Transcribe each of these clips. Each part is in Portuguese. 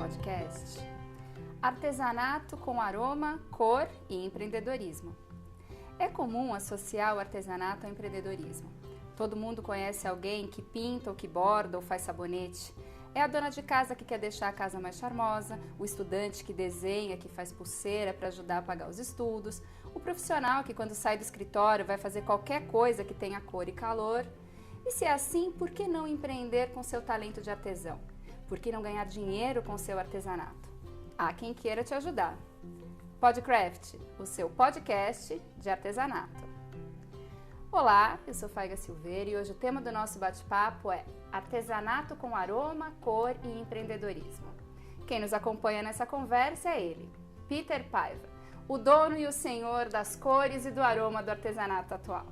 podcast Artesanato com aroma, cor e empreendedorismo. É comum associar o artesanato ao empreendedorismo. Todo mundo conhece alguém que pinta ou que borda ou faz sabonete. É a dona de casa que quer deixar a casa mais charmosa, o estudante que desenha, que faz pulseira para ajudar a pagar os estudos, o profissional que quando sai do escritório vai fazer qualquer coisa que tenha cor e calor. E se é assim, por que não empreender com seu talento de artesão? Por que não ganhar dinheiro com seu artesanato? Há quem queira te ajudar. Podcraft, o seu podcast de artesanato. Olá, eu sou Faiga Silveira e hoje o tema do nosso bate-papo é artesanato com aroma, cor e empreendedorismo. Quem nos acompanha nessa conversa é ele, Peter Paiva, o dono e o senhor das cores e do aroma do artesanato atual.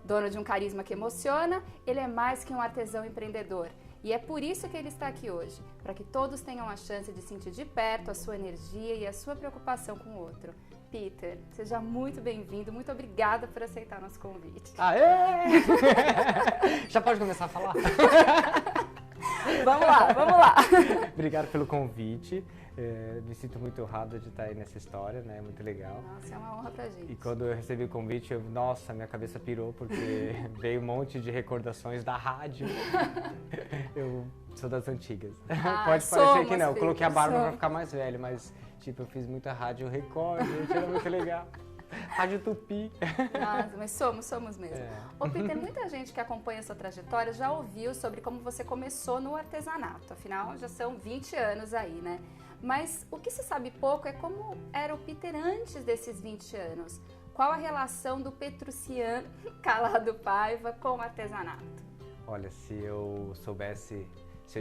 Dono de um carisma que emociona, ele é mais que um artesão empreendedor. E é por isso que ele está aqui hoje, para que todos tenham a chance de sentir de perto a sua energia e a sua preocupação com o outro. Peter, seja muito bem-vindo, muito obrigada por aceitar nosso convite. Aê! Já pode começar a falar? Vamos lá. Obrigado pelo convite. Me sinto muito honrado de estar aí nessa história, né? Muito legal. Nossa, é uma honra pra gente. E quando eu recebi o convite, minha cabeça pirou, porque veio um monte de recordações da rádio. Eu sou das antigas. Pode parecer que não, eu coloquei a barba pra ficar mais velho, mas tipo, eu fiz muita rádio Record, gente, era muito legal. Rádio Tupi. Nossa, mas somos mesmo. Ô Peter, muita gente que acompanha a sua trajetória já ouviu sobre como você começou no artesanato, afinal já são 20 anos aí, né? Mas o que se sabe pouco é como era o Peter antes desses 20 anos. Qual a relação do petruciano Calado Paiva com o artesanato? Olha, se eu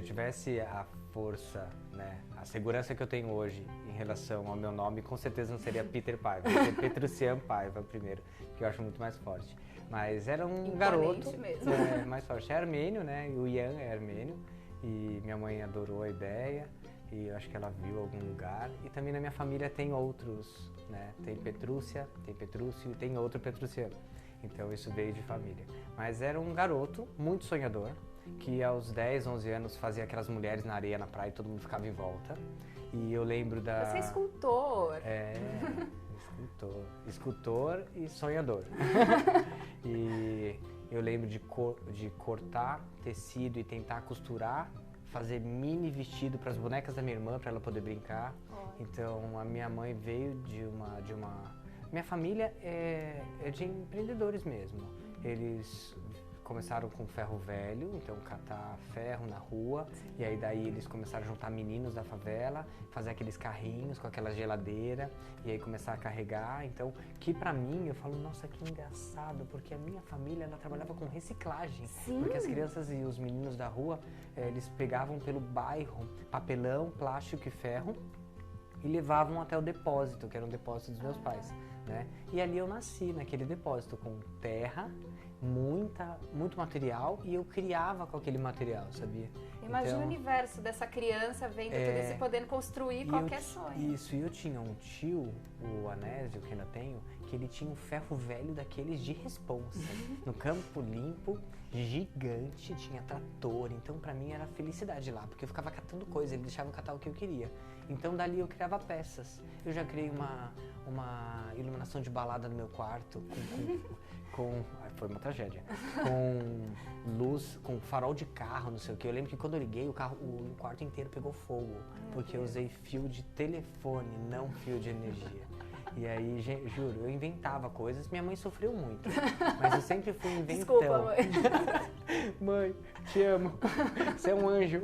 tivesse a força, né, a segurança que eu tenho hoje em relação ao meu nome, com certeza não seria Peter Paiva, seria Petruciano Paiva primeiro, que eu acho muito mais forte. Mas era um garoto mesmo. Mais forte, é armênio, né, o Ian é armênio, e minha mãe adorou a ideia, e eu acho que ela viu em algum lugar. E também na minha família tem outros, né, tem Petrúcia, tem Petrúcio e tem outro Petruciano. Então isso veio de família. Mas era um garoto muito sonhador, que aos 10, 11 anos fazia aquelas mulheres na areia, na praia, e todo mundo ficava em volta. E eu lembro da... Você é escultor. Escultor e sonhador. E eu lembro de cortar tecido e tentar costurar, fazer mini vestido para as bonecas da minha irmã, para ela poder brincar. Então a minha mãe veio de uma... Minha família é de empreendedores mesmo. Eles começaram com ferro velho, então catar ferro na rua. Sim. E aí daí eles começaram a juntar meninos da favela, fazer aqueles carrinhos com aquela geladeira e aí começar a carregar. Então, que pra mim, eu falo, nossa, que engraçado, porque a minha família, ela trabalhava com reciclagem. Sim. Porque as crianças e os meninos da rua, eles pegavam pelo bairro papelão, plástico e ferro e levavam até o depósito, que era um depósito dos meus pais, né? E ali eu nasci, naquele depósito, com terra, muito material, e eu criava com aquele material, sabia? Imagina então, o universo dessa criança vendo tudo isso e podendo construir qualquer sonho. Isso, e eu tinha um tio, o Anésio, que ainda tenho, que ele tinha um ferro velho daqueles de responsa, no Campo Limpo, gigante, tinha trator, então pra mim era felicidade lá, porque eu ficava catando coisa, ele deixava eu catar o que eu queria. Então dali eu criava peças. Eu já criei uma iluminação de balada no meu quarto, foi uma tragédia, com luz, com farol de carro, não sei o que. Eu lembro que quando eu liguei, o quarto inteiro pegou fogo, porque eu usei fio de telefone, não fio de energia. E aí, juro, eu inventava coisas. Minha mãe sofreu muito, mas eu sempre fui inventão. Desculpa, mãe. Mãe, te amo. Você é um anjo.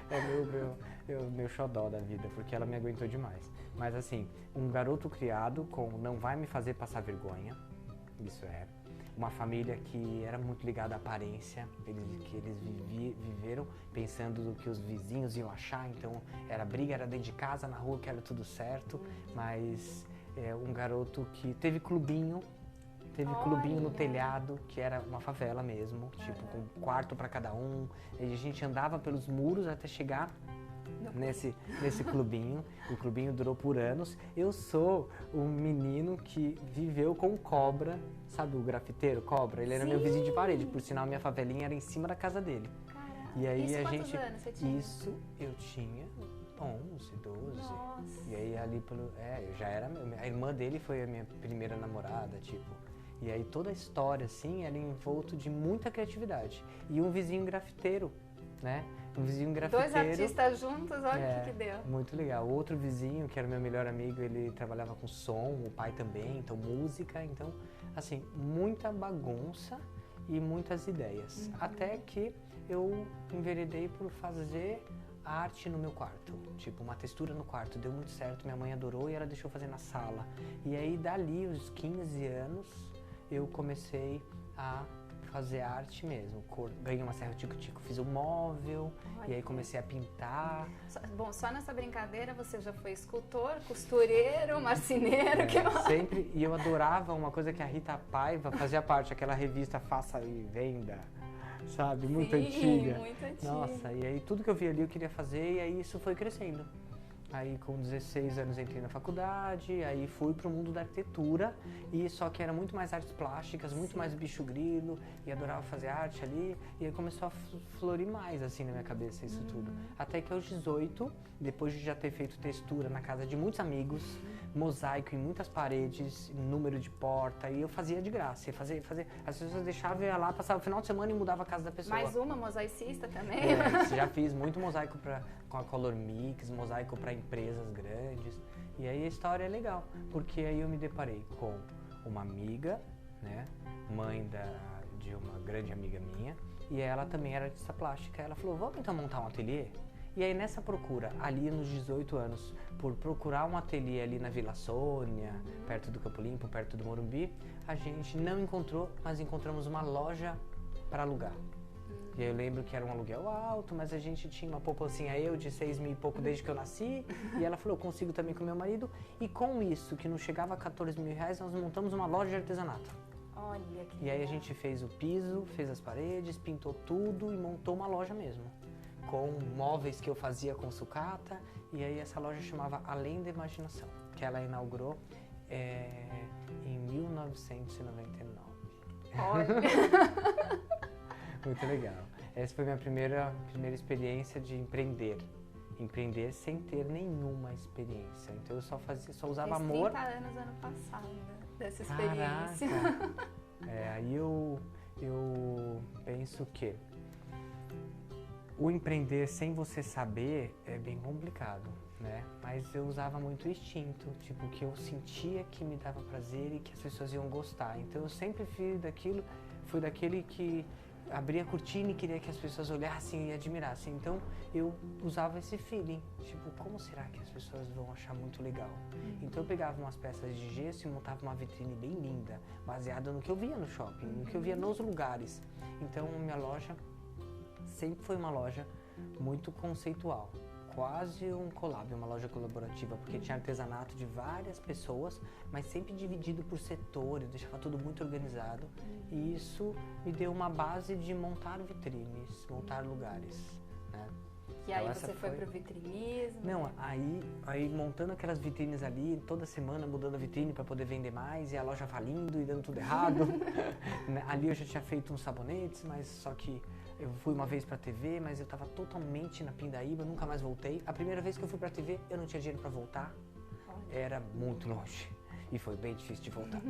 É meu xodó da vida, porque ela me aguentou demais. Mas assim, um garoto criado com não vai me fazer passar vergonha, isso é. Uma família que era muito ligada à aparência, eles viveram pensando no que os vizinhos iam achar, então era briga, era dentro de casa, na rua, que era tudo certo, mas um garoto que teve clubinho no telhado, que era uma favela mesmo, tipo, com um quarto para cada um, e a gente andava pelos muros até chegar nesse clubinho. O clubinho durou por anos. Eu sou um menino que viveu com cobra, sabe o grafiteiro Cobra? Ele era meu vizinho de parede, por sinal minha favelinha era em cima da casa dele. Caramba. E aí Isso a quantos gente anos você tinha? Isso eu tinha 11, 12. Nossa. E aí ali eu já era, a irmã dele foi a minha primeira namorada, tipo. E aí toda a história, assim, era envolto de muita criatividade. E um vizinho grafiteiro, né? Um vizinho grafiteiro. Dois artistas juntos, olha o que deu. Muito legal. O outro vizinho, que era o meu melhor amigo, ele trabalhava com som, o pai também, então música. Então, assim, muita bagunça e muitas ideias. Até que eu enveredei por fazer arte no meu quarto. Tipo, uma textura no quarto. Deu muito certo, minha mãe adorou e ela deixou fazer na sala. E aí, dali, os 15 anos, eu comecei a fazer arte mesmo. Ganhei uma serra tico-tico, fiz um móvel. Olha. E aí comecei a pintar. Bom, só nessa brincadeira você já foi escultor, costureiro, marceneiro, que mais? Sempre. E eu adorava uma coisa que a Rita Paiva fazia parte, aquela revista Faça e Venda, sabe? Muito antiga. Muito antiga. Nossa, e aí tudo que eu via ali eu queria fazer e aí isso foi crescendo. Aí com 16 anos entrei na faculdade, aí fui pro mundo da arquitetura, e só que era muito mais artes plásticas, muito mais bicho grilo, e adorava fazer arte ali, e aí começou a florir mais assim na minha cabeça isso tudo. Até que aos 18, depois de já ter feito textura na casa de muitos amigos, mosaico em muitas paredes, número de porta, e eu fazia de graça, fazia. As pessoas deixavam, eu ia lá, passava o final de semana e mudava a casa da pessoa. Mais uma mosaicista também? Já fiz muito mosaico com a Color Mix, mosaico para empresas grandes. E aí a história é legal, porque aí eu me deparei com uma amiga, né, mãe de uma grande amiga minha, e ela também era artista plástica. Ela falou, vamos então montar um ateliê? E aí nessa procura, ali nos 18 anos, por procurar um ateliê ali na Vila Sônia, perto do Campo Limpo, perto do Morumbi, a gente não encontrou, mas encontramos uma loja para alugar. E aí eu lembro que era um aluguel alto, mas a gente tinha uma poupancinha de 6 mil e pouco desde que eu nasci. E ela falou, eu consigo também com meu marido. E com isso, que não chegava a 14 mil reais, nós montamos uma loja de artesanato. Olha que E aí a gente fez o piso, fez as paredes, pintou tudo e montou uma loja mesmo. Com móveis que eu fazia com sucata. E aí essa loja chamava Além da Imaginação, que ela inaugurou em 1999. Olha! Muito legal. Essa foi minha primeira experiência de empreender. Empreender sem ter nenhuma experiência. Então eu só usava amor. 30 anos ano passado dessa experiência. Caraca. Aí eu penso que o empreender sem você saber é bem complicado, né? Mas eu usava muito o instinto, tipo, que eu sentia que me dava prazer e que as pessoas iam gostar. Então eu sempre fui daquele que abria a cortina e queria que as pessoas olhassem e admirassem. Então eu usava esse feeling, tipo, como será que as pessoas vão achar muito legal? Então eu pegava umas peças de gesso e montava uma vitrine bem linda, baseada no que eu via no shopping, no que eu via nos lugares. Então minha loja sempre foi uma loja muito conceitual, quase um collab, uma loja colaborativa, porque tinha artesanato de várias pessoas, mas sempre dividido por setores, deixava tudo muito organizado. E isso me deu uma base de montar vitrines, montar lugares, né? E aí você foi pro vitrinismo? Não, aí montando aquelas vitrines ali, toda semana mudando a vitrine para poder vender mais, e a loja falindo e dando tudo errado. Ali eu já tinha feito uns sabonetes, mas só que eu fui uma vez pra TV, mas eu tava totalmente na pindaíba, nunca mais voltei. A primeira vez que eu fui pra TV, eu não tinha dinheiro pra voltar. Era muito longe e foi bem difícil de voltar.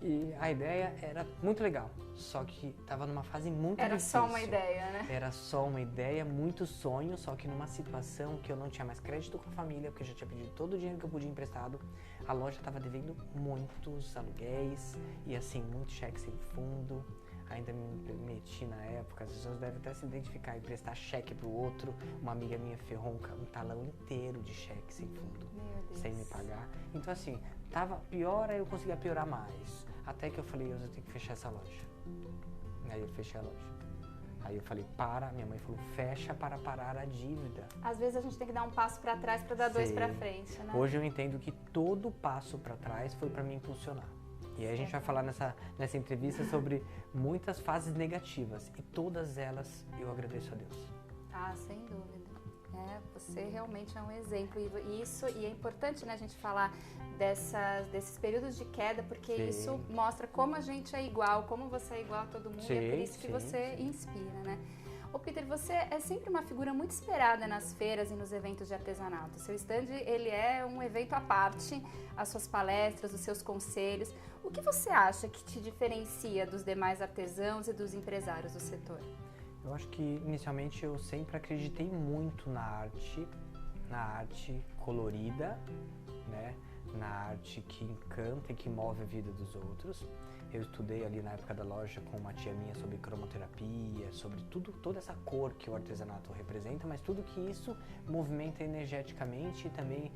E a ideia era muito legal, só que tava numa fase muito difícil. Era só uma ideia, né? Era só uma ideia, muito sonho, só que numa situação que eu não tinha mais crédito com a família, porque eu já tinha pedido todo o dinheiro que eu podia emprestado. A loja tava devendo muitos aluguéis e assim, muito cheque sem fundo. Ainda me meti na época, as pessoas devem até se identificar, emprestar cheque pro outro. Uma amiga minha ferrou um talão inteiro de cheque sem fundo, sem me pagar. Então assim, tava pior, aí eu conseguia piorar mais. Até que eu falei, eu tenho que fechar essa loja. Aí eu fechei a loja. Aí eu falei, minha mãe falou, fecha para parar a dívida. Às vezes a gente tem que dar um passo para trás para dar dois para frente, né? Hoje eu entendo que todo passo para trás foi para me impulsionar. E aí a gente vai falar nessa entrevista sobre muitas fases negativas e todas elas eu agradeço a Deus. Ah, sem dúvida. Você realmente é um exemplo e é importante, né, a gente falar desses períodos de queda, porque isso mostra como a gente é igual, como você é igual a todo mundo, e é por isso que você inspira, né? Ô Peter, você é sempre uma figura muito esperada nas feiras e nos eventos de artesanato. Seu stand, ele é um evento à parte, as suas palestras, os seus conselhos. O que você acha que te diferencia dos demais artesãos e dos empresários do setor? Eu acho que inicialmente eu sempre acreditei muito na arte colorida, né? Na arte que encanta e que move a vida dos outros. Eu estudei ali na época da loja com uma tia minha sobre cromoterapia, sobre toda essa cor que o artesanato representa, mas tudo que isso movimenta energeticamente e também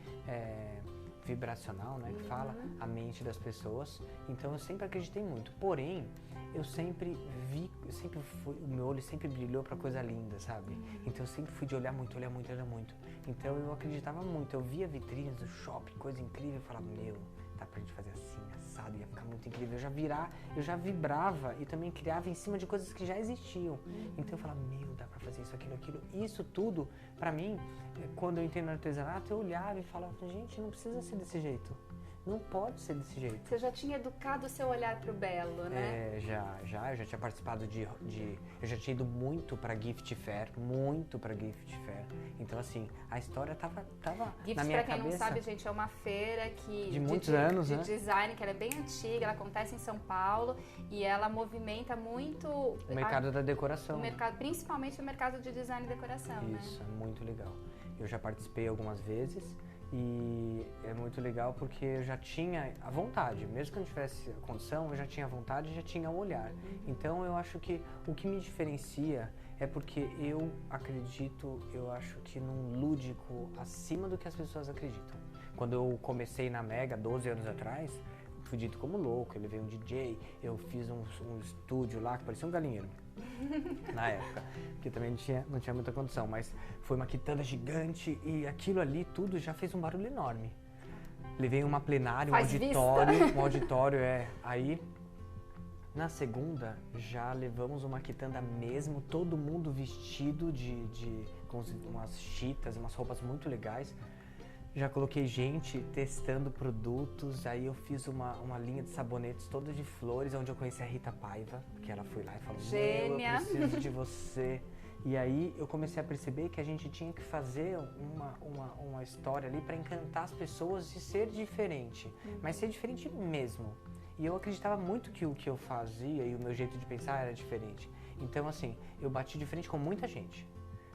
vibracional, né, que fala a mente das pessoas. Então eu sempre acreditei muito. Porém, eu sempre o meu olho sempre brilhou para coisa linda, sabe? Então eu sempre fui de olhar muito. Então eu acreditava muito. Eu via vitrines do shopping, coisa incrível, eu falava, meu, dá pra gente fazer assim, assado, ia ficar muito incrível. Eu já vibrava e também criava em cima de coisas que já existiam. Então eu falava, meu, dá pra fazer isso, aquilo. Isso tudo, pra mim, quando eu entrei no artesanato, eu olhava e falava, gente, não precisa ser desse jeito. Não pode ser desse jeito. Você já tinha educado o seu olhar pro belo, né? Eu já tinha participado eu já tinha ido muito pra Gift Fair. Então, assim, a história tava Gift, na minha pra quem cabeça. não sabe, gente, é uma feira de muitos anos, de né? design, que ela é bem antiga, ela acontece em São Paulo e ela movimenta muito O mercado da decoração. Principalmente o mercado de design e decoração, né? Isso, é muito legal. Eu já participei algumas vezes. E é muito legal porque eu já tinha a vontade, mesmo que eu não tivesse a condição, eu já tinha a vontade e já tinha o olhar. Então eu acho que o que me diferencia é porque eu acho que num lúdico acima do que as pessoas acreditam. Quando eu comecei na Mega 12 anos atrás, fui dito como louco, eu levei um DJ, eu fiz um estúdio lá que parecia um galinheiro. Na época, porque também não tinha muita condição, mas foi uma quitanda gigante e aquilo ali tudo já fez um barulho enorme. Levei uma plenária, um auditório, aí na segunda já levamos uma quitanda mesmo, todo mundo vestido com umas chitas, umas roupas muito legais. Já coloquei gente testando produtos, aí eu fiz uma linha de sabonetes toda de flores, onde eu conheci a Rita Paiva, que ela foi lá e falou, Gênia! eu preciso de você. E aí eu comecei a perceber que a gente tinha que fazer uma história ali para encantar as pessoas e ser diferente, mas ser diferente mesmo. E eu acreditava muito que o que eu fazia e o meu jeito de pensar era diferente. Então assim, eu bati de frente com muita gente.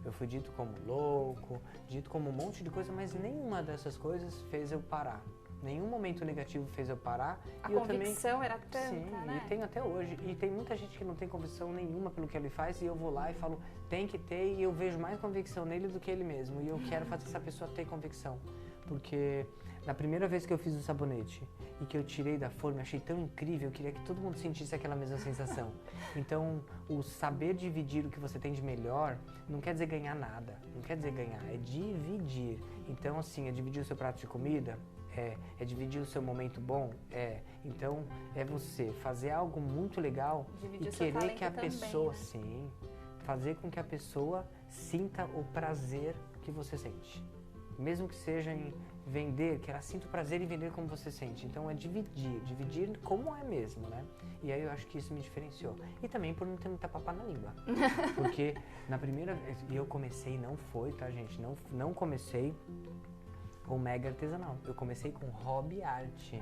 Eu fui dito como louco, dito como um monte de coisa, mas nenhuma dessas coisas fez eu parar. Nenhum momento negativo fez eu parar. A convicção era tanta, sim, né? E tenho até hoje. E tem muita gente que não tem convicção nenhuma pelo que ele faz e eu vou lá e falo, tem que ter, e eu vejo mais convicção nele do que ele mesmo. E eu quero fazer essa pessoa ter convicção. Porque na primeira vez que eu fiz o sabonete e que eu tirei da forma, eu achei tão incrível, eu queria que todo mundo sentisse aquela mesma sensação. Então, o saber dividir o que você tem de melhor não quer dizer ganhar nada, não quer dizer ganhar, é dividir. Então, assim, é dividir o seu prato de comida, é dividir o seu momento bom, Então, é você fazer algo muito legal Dividir e o seu querer que a talento pessoa, também, né? sim, fazer com que a pessoa sinta o prazer que você sente. Mesmo que seja em vender, que ela sinta o prazer em vender como você sente. Então é dividir como é mesmo, né? E aí eu acho que isso me diferenciou. E também por não ter muita papa na língua. Porque na primeira vez, e eu comecei, não foi, tá gente? Não comecei com mega artesanal. Eu comecei com hobby art.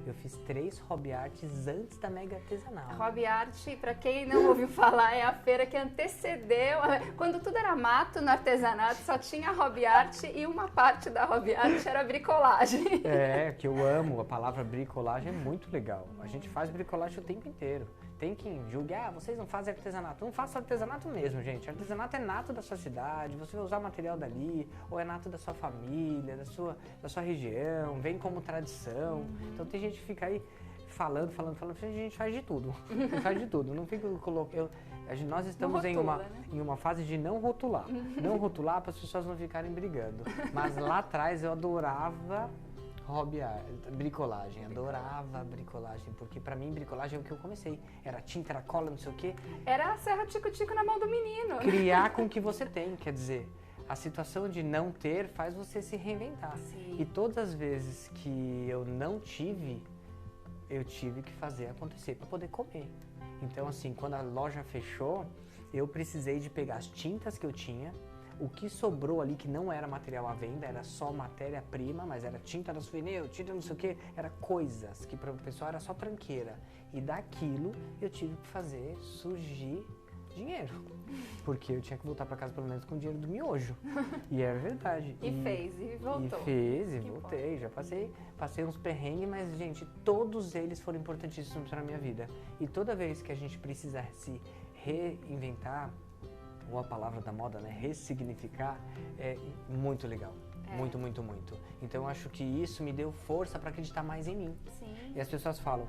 Eu fiz 3 hobby arts antes da mega artesanal. Hobby Art, para quem não ouviu falar, é a feira que antecedeu. Quando tudo era mato no artesanato, só tinha Hobby Art e uma parte da Hobby Art era bricolagem. Que eu amo. A palavra bricolagem é muito legal. A gente faz bricolagem o tempo inteiro. Tem quem julgue, vocês não fazem artesanato. Não façam artesanato mesmo, gente. Artesanato é nato da sua cidade, você vai usar material dali, ou é nato da sua família, da sua região, vem como tradição. Então tem gente que fica aí falando, a gente faz de tudo. Faz de tudo. Não fica colocando. Nós estamos em uma fase de não rotular. Não rotular para as pessoas não ficarem brigando. Mas lá atrás eu adorava hobby bricolagem, adorava bricolagem, porque pra mim bricolagem é o que eu comecei, era tinta, era cola, não sei o quê. Era a serra tico-tico na mão do menino. Criar com o que você tem, quer dizer, a situação de não ter faz você se reinventar. Sim. E todas as vezes que eu não tive, eu tive que fazer acontecer para poder comer. Então assim, quando a loja fechou, eu precisei de pegar as tintas que eu tinha, o que sobrou ali, que não era material à venda, era só matéria-prima, mas era tinta da souvenir, tinta não sei o que, era coisas que para o pessoal era só tranqueira. E daquilo eu tive que fazer surgir dinheiro, porque eu tinha que voltar para casa pelo menos com o dinheiro do miojo. E era verdade. E fez, e voltou. E fez, e voltei. Já passei uns perrengues, mas, gente, todos eles foram importantíssimos para a minha vida. E toda vez que a gente precisa se reinventar, ou a palavra da moda, né, ressignificar, é muito legal. Muito, muito, muito. Então eu acho que isso me deu força para acreditar mais em mim. Sim. E as pessoas falam,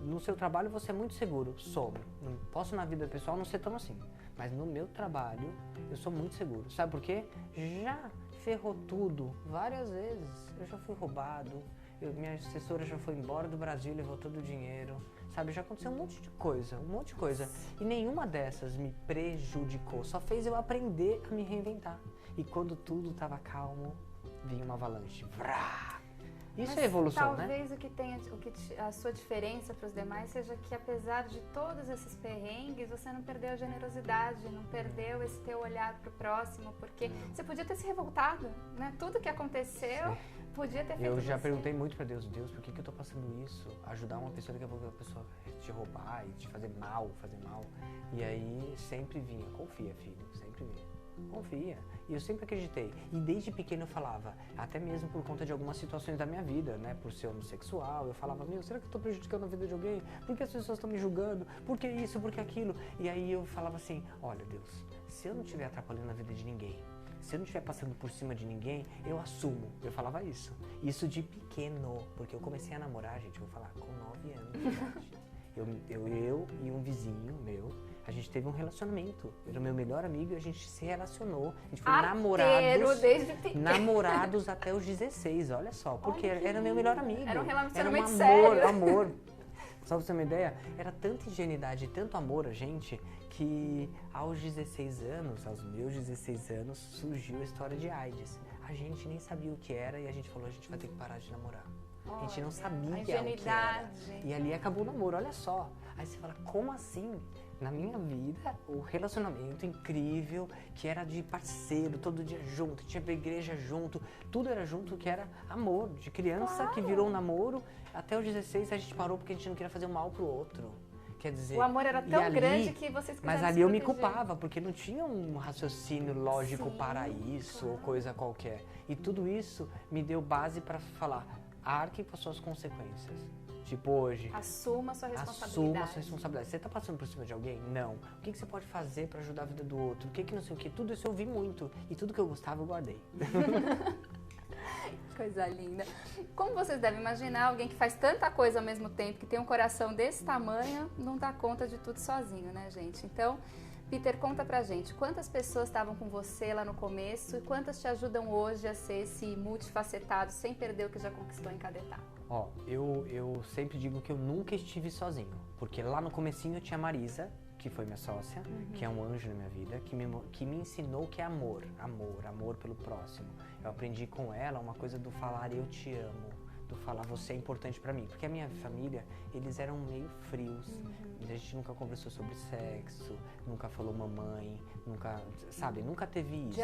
no seu trabalho você é muito seguro. Sou. Não posso na vida pessoal não ser tão assim. Mas no meu trabalho eu sou muito seguro. Sabe por quê? Já ferrou tudo várias vezes. Eu já fui roubado. Minha assessora já foi embora do Brasil e levou todo o dinheiro. Sabe, já aconteceu um monte de coisa. E nenhuma dessas me prejudicou. Só fez eu aprender a me reinventar. E quando tudo estava calmo, vinha uma avalanche. Vrá! Isso é evolução, né? Talvez a sua diferença para os demais seja que, apesar de todos esses perrengues, você não perdeu a generosidade, não perdeu esse teu olhar para o próximo, porque você podia ter se revoltado, né? Tudo que aconteceu podia ter feito Eu já você. perguntei muito para Deus, por que eu tô passando isso? Ajudar uma pessoa, daqui a pouco a pessoa te roubar e te fazer mal. E aí sempre vinha, confia, filho, sempre vinha. Confia. E eu sempre acreditei. E desde pequeno eu falava, até mesmo por conta de algumas situações da minha vida, né? Por ser homossexual, eu falava, será que eu tô prejudicando a vida de alguém? Por que as pessoas estão me julgando? Por que isso? Por que aquilo? E aí eu falava assim, olha Deus, se eu não estiver atrapalhando a vida de ninguém, se eu não estiver passando por cima de ninguém, eu assumo. Eu falava isso. Isso de pequeno, porque eu comecei a namorar, gente, eu vou falar, com 9 anos de idade. Eu e um vizinho meu, a gente teve um relacionamento. Ele era o meu melhor amigo e a gente se relacionou. A gente foi namorados até os 16, olha só. Porque era o meu melhor amigo. Era um relacionamento sério. Amor. Só pra você ter uma ideia, era tanta ingenuidade e tanto amor a gente, que aos meus 16 anos, surgiu a história de AIDS. A gente nem sabia o que era e a gente falou, a gente vai ter que parar de namorar. A gente não sabia o que era. E ali acabou o namoro, olha só. Aí você fala, como assim? Na minha vida, o relacionamento incrível, que era de parceiro, todo dia junto, tinha pra igreja junto, tudo era junto, que era amor, de criança que virou um namoro. Até os 16 a gente parou porque a gente não queria fazer um mal pro outro. Quer dizer, o amor era tão grande que vocês quiseram Mas ali eu me culpava, porque não tinha um raciocínio lógico para isso, ou coisa qualquer. E tudo isso me deu base para falar, arque com as suas consequências. Tipo hoje. Assuma a sua responsabilidade. Assuma a sua responsabilidade. Você tá passando por cima de alguém? Não. O que você pode fazer para ajudar a vida do outro? O que não sei o que? Tudo isso eu ouvi muito. E tudo que eu gostava eu guardei. Coisa linda. Como vocês devem imaginar, alguém que faz tanta coisa ao mesmo tempo, que tem um coração desse tamanho, não dá conta de tudo sozinho, né, gente? Então, Peter, conta pra gente, quantas pessoas estavam com você lá no começo e quantas te ajudam hoje a ser esse multifacetado, sem perder o que já conquistou em cada etapa? Ó, eu sempre digo que eu nunca estive sozinho, porque lá no comecinho eu tinha a Marisa, que foi minha sócia, que é um anjo na minha vida, que me ensinou que é amor pelo próximo. Eu aprendi com ela uma coisa do falar eu te amo, do falar você é importante pra mim, porque a minha família, eles eram meio frios, a gente nunca conversou sobre sexo, nunca falou mamãe, nunca teve isso.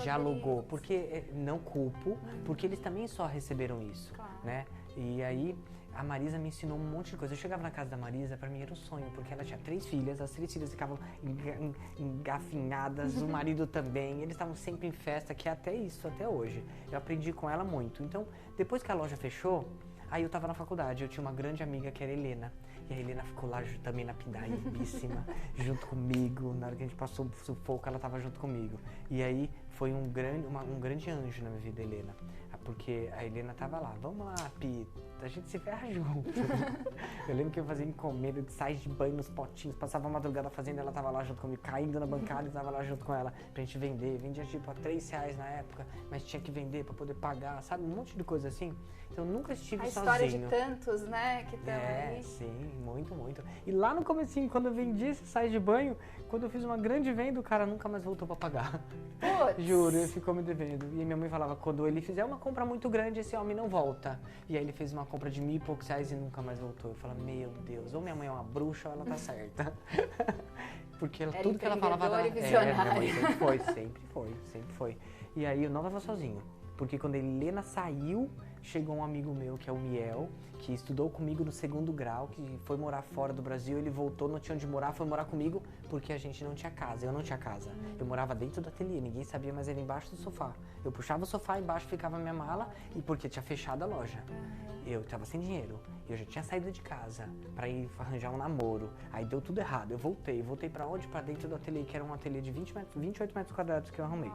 Dialogou, porque não culpo, porque eles também só receberam isso, né? E aí a Marisa me ensinou um monte de coisa. Eu chegava na casa da Marisa, pra mim era um sonho, porque ela tinha 3 filhas, as 3 filhas ficavam engafinhadas, o marido também, eles estavam sempre em festa, que é até isso, até hoje. Eu aprendi com ela muito. Então, depois que a loja fechou, aí eu tava na faculdade, eu tinha uma grande amiga que era a Helena, e a Helena ficou lá também na pindaíbíssima, junto comigo, na hora que a gente passou o sufoco, ela tava junto comigo. E aí foi um grande anjo na minha vida, a Helena, porque a Helena tava lá, vamos lá, Pita, a gente se ferra junto. Eu lembro que eu fazia encomenda de sais de banho nos potinhos, passava a madrugada fazendo, ela tava lá junto comigo, caindo na bancada e tava lá junto com ela, pra gente vender. Vendia tipo a R$3 na época, mas tinha que vender pra poder pagar, sabe? Um monte de coisa assim. Então eu nunca estive sozinho. A história de tantos, né, que estão aí. Sim, muito, muito. E lá no comecinho, quando eu vendi esse sais de banho, quando eu fiz uma grande venda, o cara nunca mais voltou pra pagar. Putz. Juro, ele ficou me devendo. E minha mãe falava, quando ele fizer uma compra muito grande, esse homem não volta. E aí ele fez uma compra de R$1.000 e poucos e nunca mais voltou. Eu falava, meu Deus, ou minha mãe é uma bruxa ou ela tá certa. porque Era tudo que ela falava... empreendedor e visionário. Minha mãe sempre foi. E aí eu não estava sozinho, porque quando a Helena saiu, chegou um amigo meu, que é o Miel, que estudou comigo no 2º grau, que foi morar fora do Brasil, ele voltou, não tinha onde morar, foi morar comigo, porque a gente não tinha casa, eu não tinha casa. Eu morava dentro do ateliê, ninguém sabia, mas era embaixo do sofá. Eu puxava o sofá, embaixo ficava a minha mala, e porque tinha fechado a loja. Eu tava sem dinheiro, eu já tinha saído de casa pra ir arranjar um namoro, aí deu tudo errado, eu voltei pra onde? Pra dentro do ateliê, que era um ateliê de 28 metros quadrados que eu arrumei.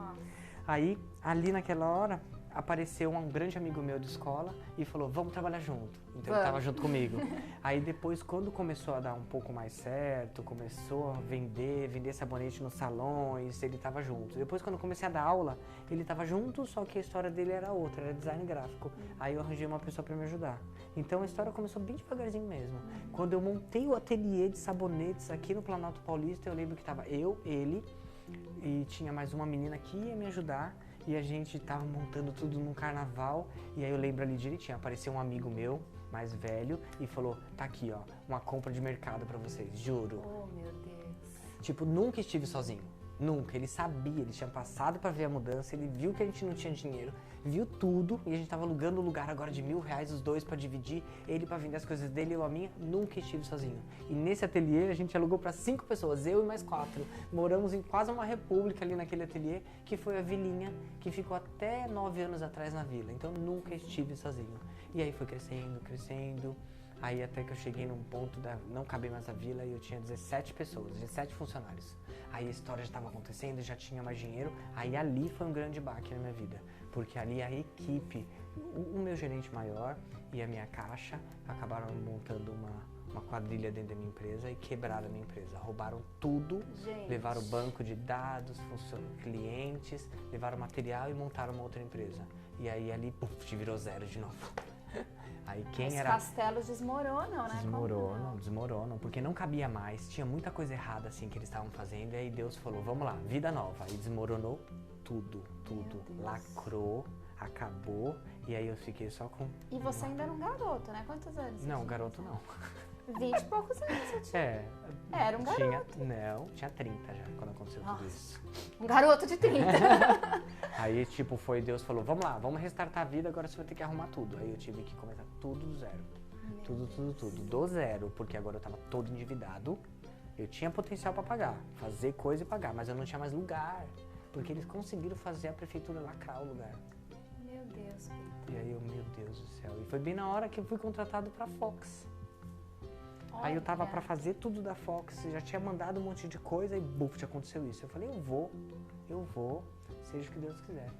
Aí, ali naquela hora, apareceu um grande amigo meu de escola e falou, vamos trabalhar junto. Então ele tava junto comigo. Aí depois, quando começou a dar um pouco mais certo, começou a vender sabonete nos salões, ele tava junto. Depois, quando eu comecei a dar aula, ele tava junto, só que a história dele era outra, era design gráfico. Aí eu arranjei uma pessoa pra me ajudar. Então a história começou bem devagarzinho mesmo. Quando eu montei o ateliê de sabonetes aqui no Planalto Paulista, eu lembro que tava eu, ele, e tinha mais uma menina que ia me ajudar. E a gente tava montando tudo num carnaval, e aí eu lembro ali direitinho, apareceu um amigo meu, mais velho, e falou, tá aqui ó, uma compra de mercado pra vocês, juro. Oh, meu Deus. Tipo, nunca estive sozinho, nunca, ele sabia, ele tinha passado pra ver a mudança, ele viu que a gente não tinha dinheiro, viu tudo, e a gente tava alugando um lugar agora de R$1.000, os dois pra dividir, ele pra vender as coisas dele, eu a minha, nunca estive sozinho. E nesse ateliê a gente alugou pra 5 pessoas, eu e mais 4. Moramos em quase uma república ali naquele ateliê, que foi a vilinha que ficou até 9 anos atrás na vila. Então nunca estive sozinho. E aí foi crescendo, aí até que eu cheguei num ponto da não caber mais a vila e eu tinha 17 pessoas, 17 funcionários. Aí a história já estava acontecendo, já tinha mais dinheiro, aí ali foi um grande baque na minha vida. Porque ali a equipe, o meu gerente maior e a minha caixa acabaram montando uma quadrilha dentro da minha empresa e quebraram a minha empresa. Roubaram tudo, levaram o banco de dados, clientes, levaram material e montaram uma outra empresa. E aí ali, puf, virou zero de novo. Aí quem Os era... castelos desmoronam, né? Desmoronam, porque não cabia mais, tinha muita coisa errada assim que eles estavam fazendo, e aí Deus falou, vamos lá, vida nova. Aí desmoronou tudo, lacrou, acabou, e aí eu fiquei só com... E você ainda era um garoto, né? Quantos anos você Não, tinha? garoto não. 20 e poucos anos você tinha. Era um garoto. Tinha 30 já, quando aconteceu tudo isso. Um garoto de 30. Aí, tipo, Deus falou, vamos lá, vamos restartar a vida, agora você vai ter que arrumar tudo. Aí eu tive que começar tudo do zero. Tudo, do zero, porque agora eu tava todo endividado. Eu tinha potencial pra pagar, fazer coisa e pagar, mas eu não tinha mais lugar. Porque eles conseguiram fazer a prefeitura lacrar o lugar. Meu Deus, Peter. E aí eu, meu Deus do céu. E foi bem na hora que eu fui contratado pra Fox. Aí eu tava pra fazer tudo da Fox, já tinha mandado um monte de coisa e buf, aconteceu isso. Eu falei, eu vou, seja o que Deus quiser.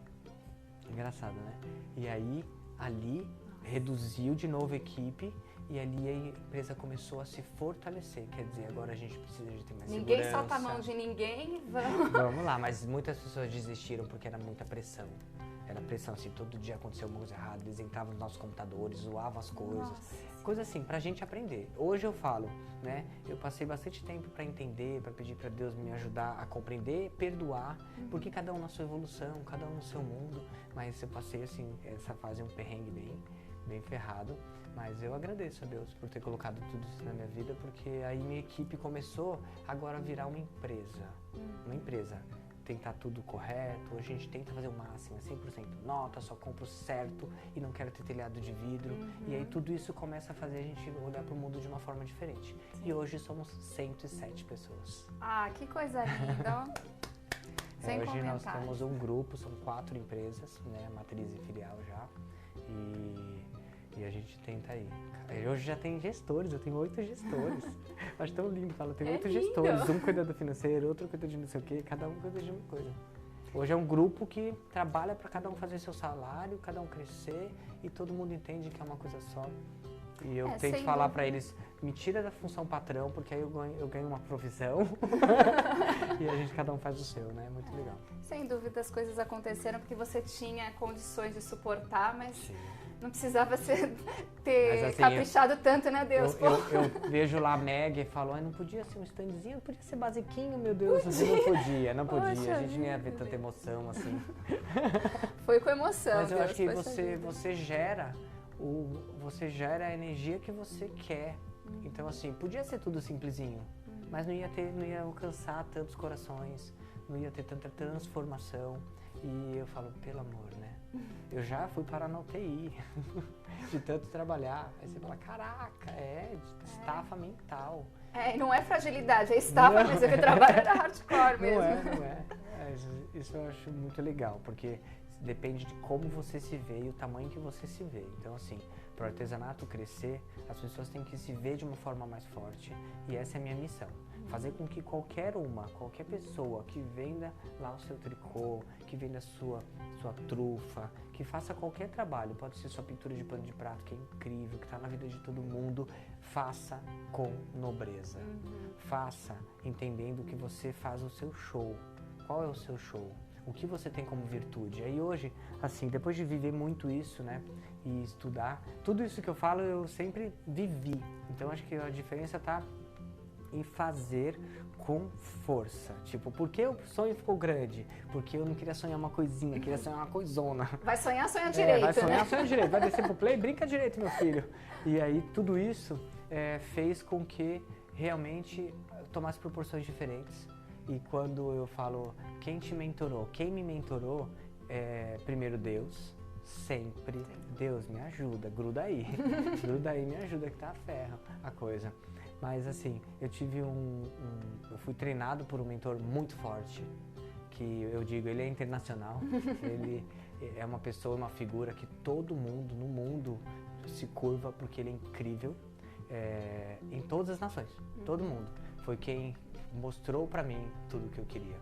Engraçado, né? E aí, ali, reduziu de novo a equipe e ali a empresa começou a se fortalecer. Quer dizer, agora a gente precisa de ter mais Ninguém segurança. solta a mão de ninguém, vamos. Vamos lá, mas muitas pessoas desistiram porque era muita pressão. Era pressão, assim, todo dia acontecia alguma coisa errada, eles entravam nos nossos computadores, zoavam as coisas. Nossa. Coisa assim, pra gente aprender. Hoje eu falo, né, eu passei bastante tempo pra entender, pra pedir pra Deus me ajudar a compreender, perdoar, porque cada um na sua evolução, cada um no seu mundo, mas eu passei, assim, essa fase um perrengue bem ferrado, mas eu agradeço a Deus por ter colocado tudo isso na minha vida, porque aí minha equipe começou agora a virar uma empresa, tentar tudo correto, a gente tenta fazer o máximo, é 100% nota, só compro certo e não quero ter telhado de vidro. E aí tudo isso começa a fazer a gente olhar para o mundo de uma forma diferente. Sim. E hoje somos 107 pessoas. Ah, que coisa linda! Sem hoje comentários. Nós temos um grupo, são 4 empresas, né, matriz e filial já. E a gente tenta aí. Hoje já tem gestores, eu tenho 8 gestores. Acho tão lindo, fala, tem 8 gestores. Um cuida do financeiro, outro cuida de não sei o quê, cada um cuida de uma coisa. Hoje é um grupo que trabalha para cada um fazer seu salário, cada um crescer e todo mundo entende que é uma coisa só. E eu tento falar para eles, me tira da função patrão, porque aí eu ganho uma profissão e a gente cada um faz o seu, né? Muito legal. Sem dúvida as coisas aconteceram porque você tinha condições de suportar, mas... Sim. Não precisava ter mas, assim, caprichado tanto, né, Deus? Eu vejo lá a Meg e falo, não podia ser um standzinho, não podia ser basiquinho, meu Deus. Assim, não podia. Poxa, a gente nem ia ver tanta emoção assim. Foi com emoção, mas eu Deus, acho que você gera a energia que você quer. Então, assim, podia ser tudo simplesinho. mas não ia alcançar tantos corações, não ia ter tanta transformação. E eu falo, pelo amor, né? Eu já fui parar na UTI, de tanto trabalhar. Aí você fala, caraca, de estafa mental. E não é fragilidade, é estafa, mas o trabalho era hardcore mesmo. Não é. Isso eu acho muito legal, porque depende de como você se vê e o tamanho que você se vê. Então, assim, para o artesanato crescer, as pessoas têm que se ver de uma forma mais forte. E essa é a minha missão. Fazer com que qualquer pessoa que venda lá o seu tricô, que venda sua trufa, que faça qualquer trabalho, pode ser sua pintura de pano de prato, que é incrível, que está na vida de todo mundo, faça com nobreza. Faça entendendo que você faz o seu show. Qual é o seu show? O que você tem como virtude? Aí hoje, assim, depois de viver muito isso, né, e estudar, tudo isso que eu falo eu sempre vivi. Então acho que a diferença está em fazer com força. Tipo, por que o sonho ficou grande? Porque eu não queria sonhar uma coisinha, queria sonhar uma coisona. Vai sonhar, sonha direito, vai sonhar, né? sonha direito. Vai descer pro play, brinca direito, meu filho. E aí tudo isso fez com que realmente tomasse proporções diferentes. E quando eu falo, quem te mentorou? Quem me mentorou primeiro Deus, sempre. Deus, me ajuda, gruda aí. Gruda aí, me ajuda que tá ferro a coisa. Mas assim, eu tive eu fui treinado por um mentor muito forte, que eu digo, ele é internacional, ele é uma pessoa, uma figura que todo mundo no mundo se curva porque ele é incrível, em todas as nações, todo mundo. Foi quem mostrou pra mim tudo o que eu queria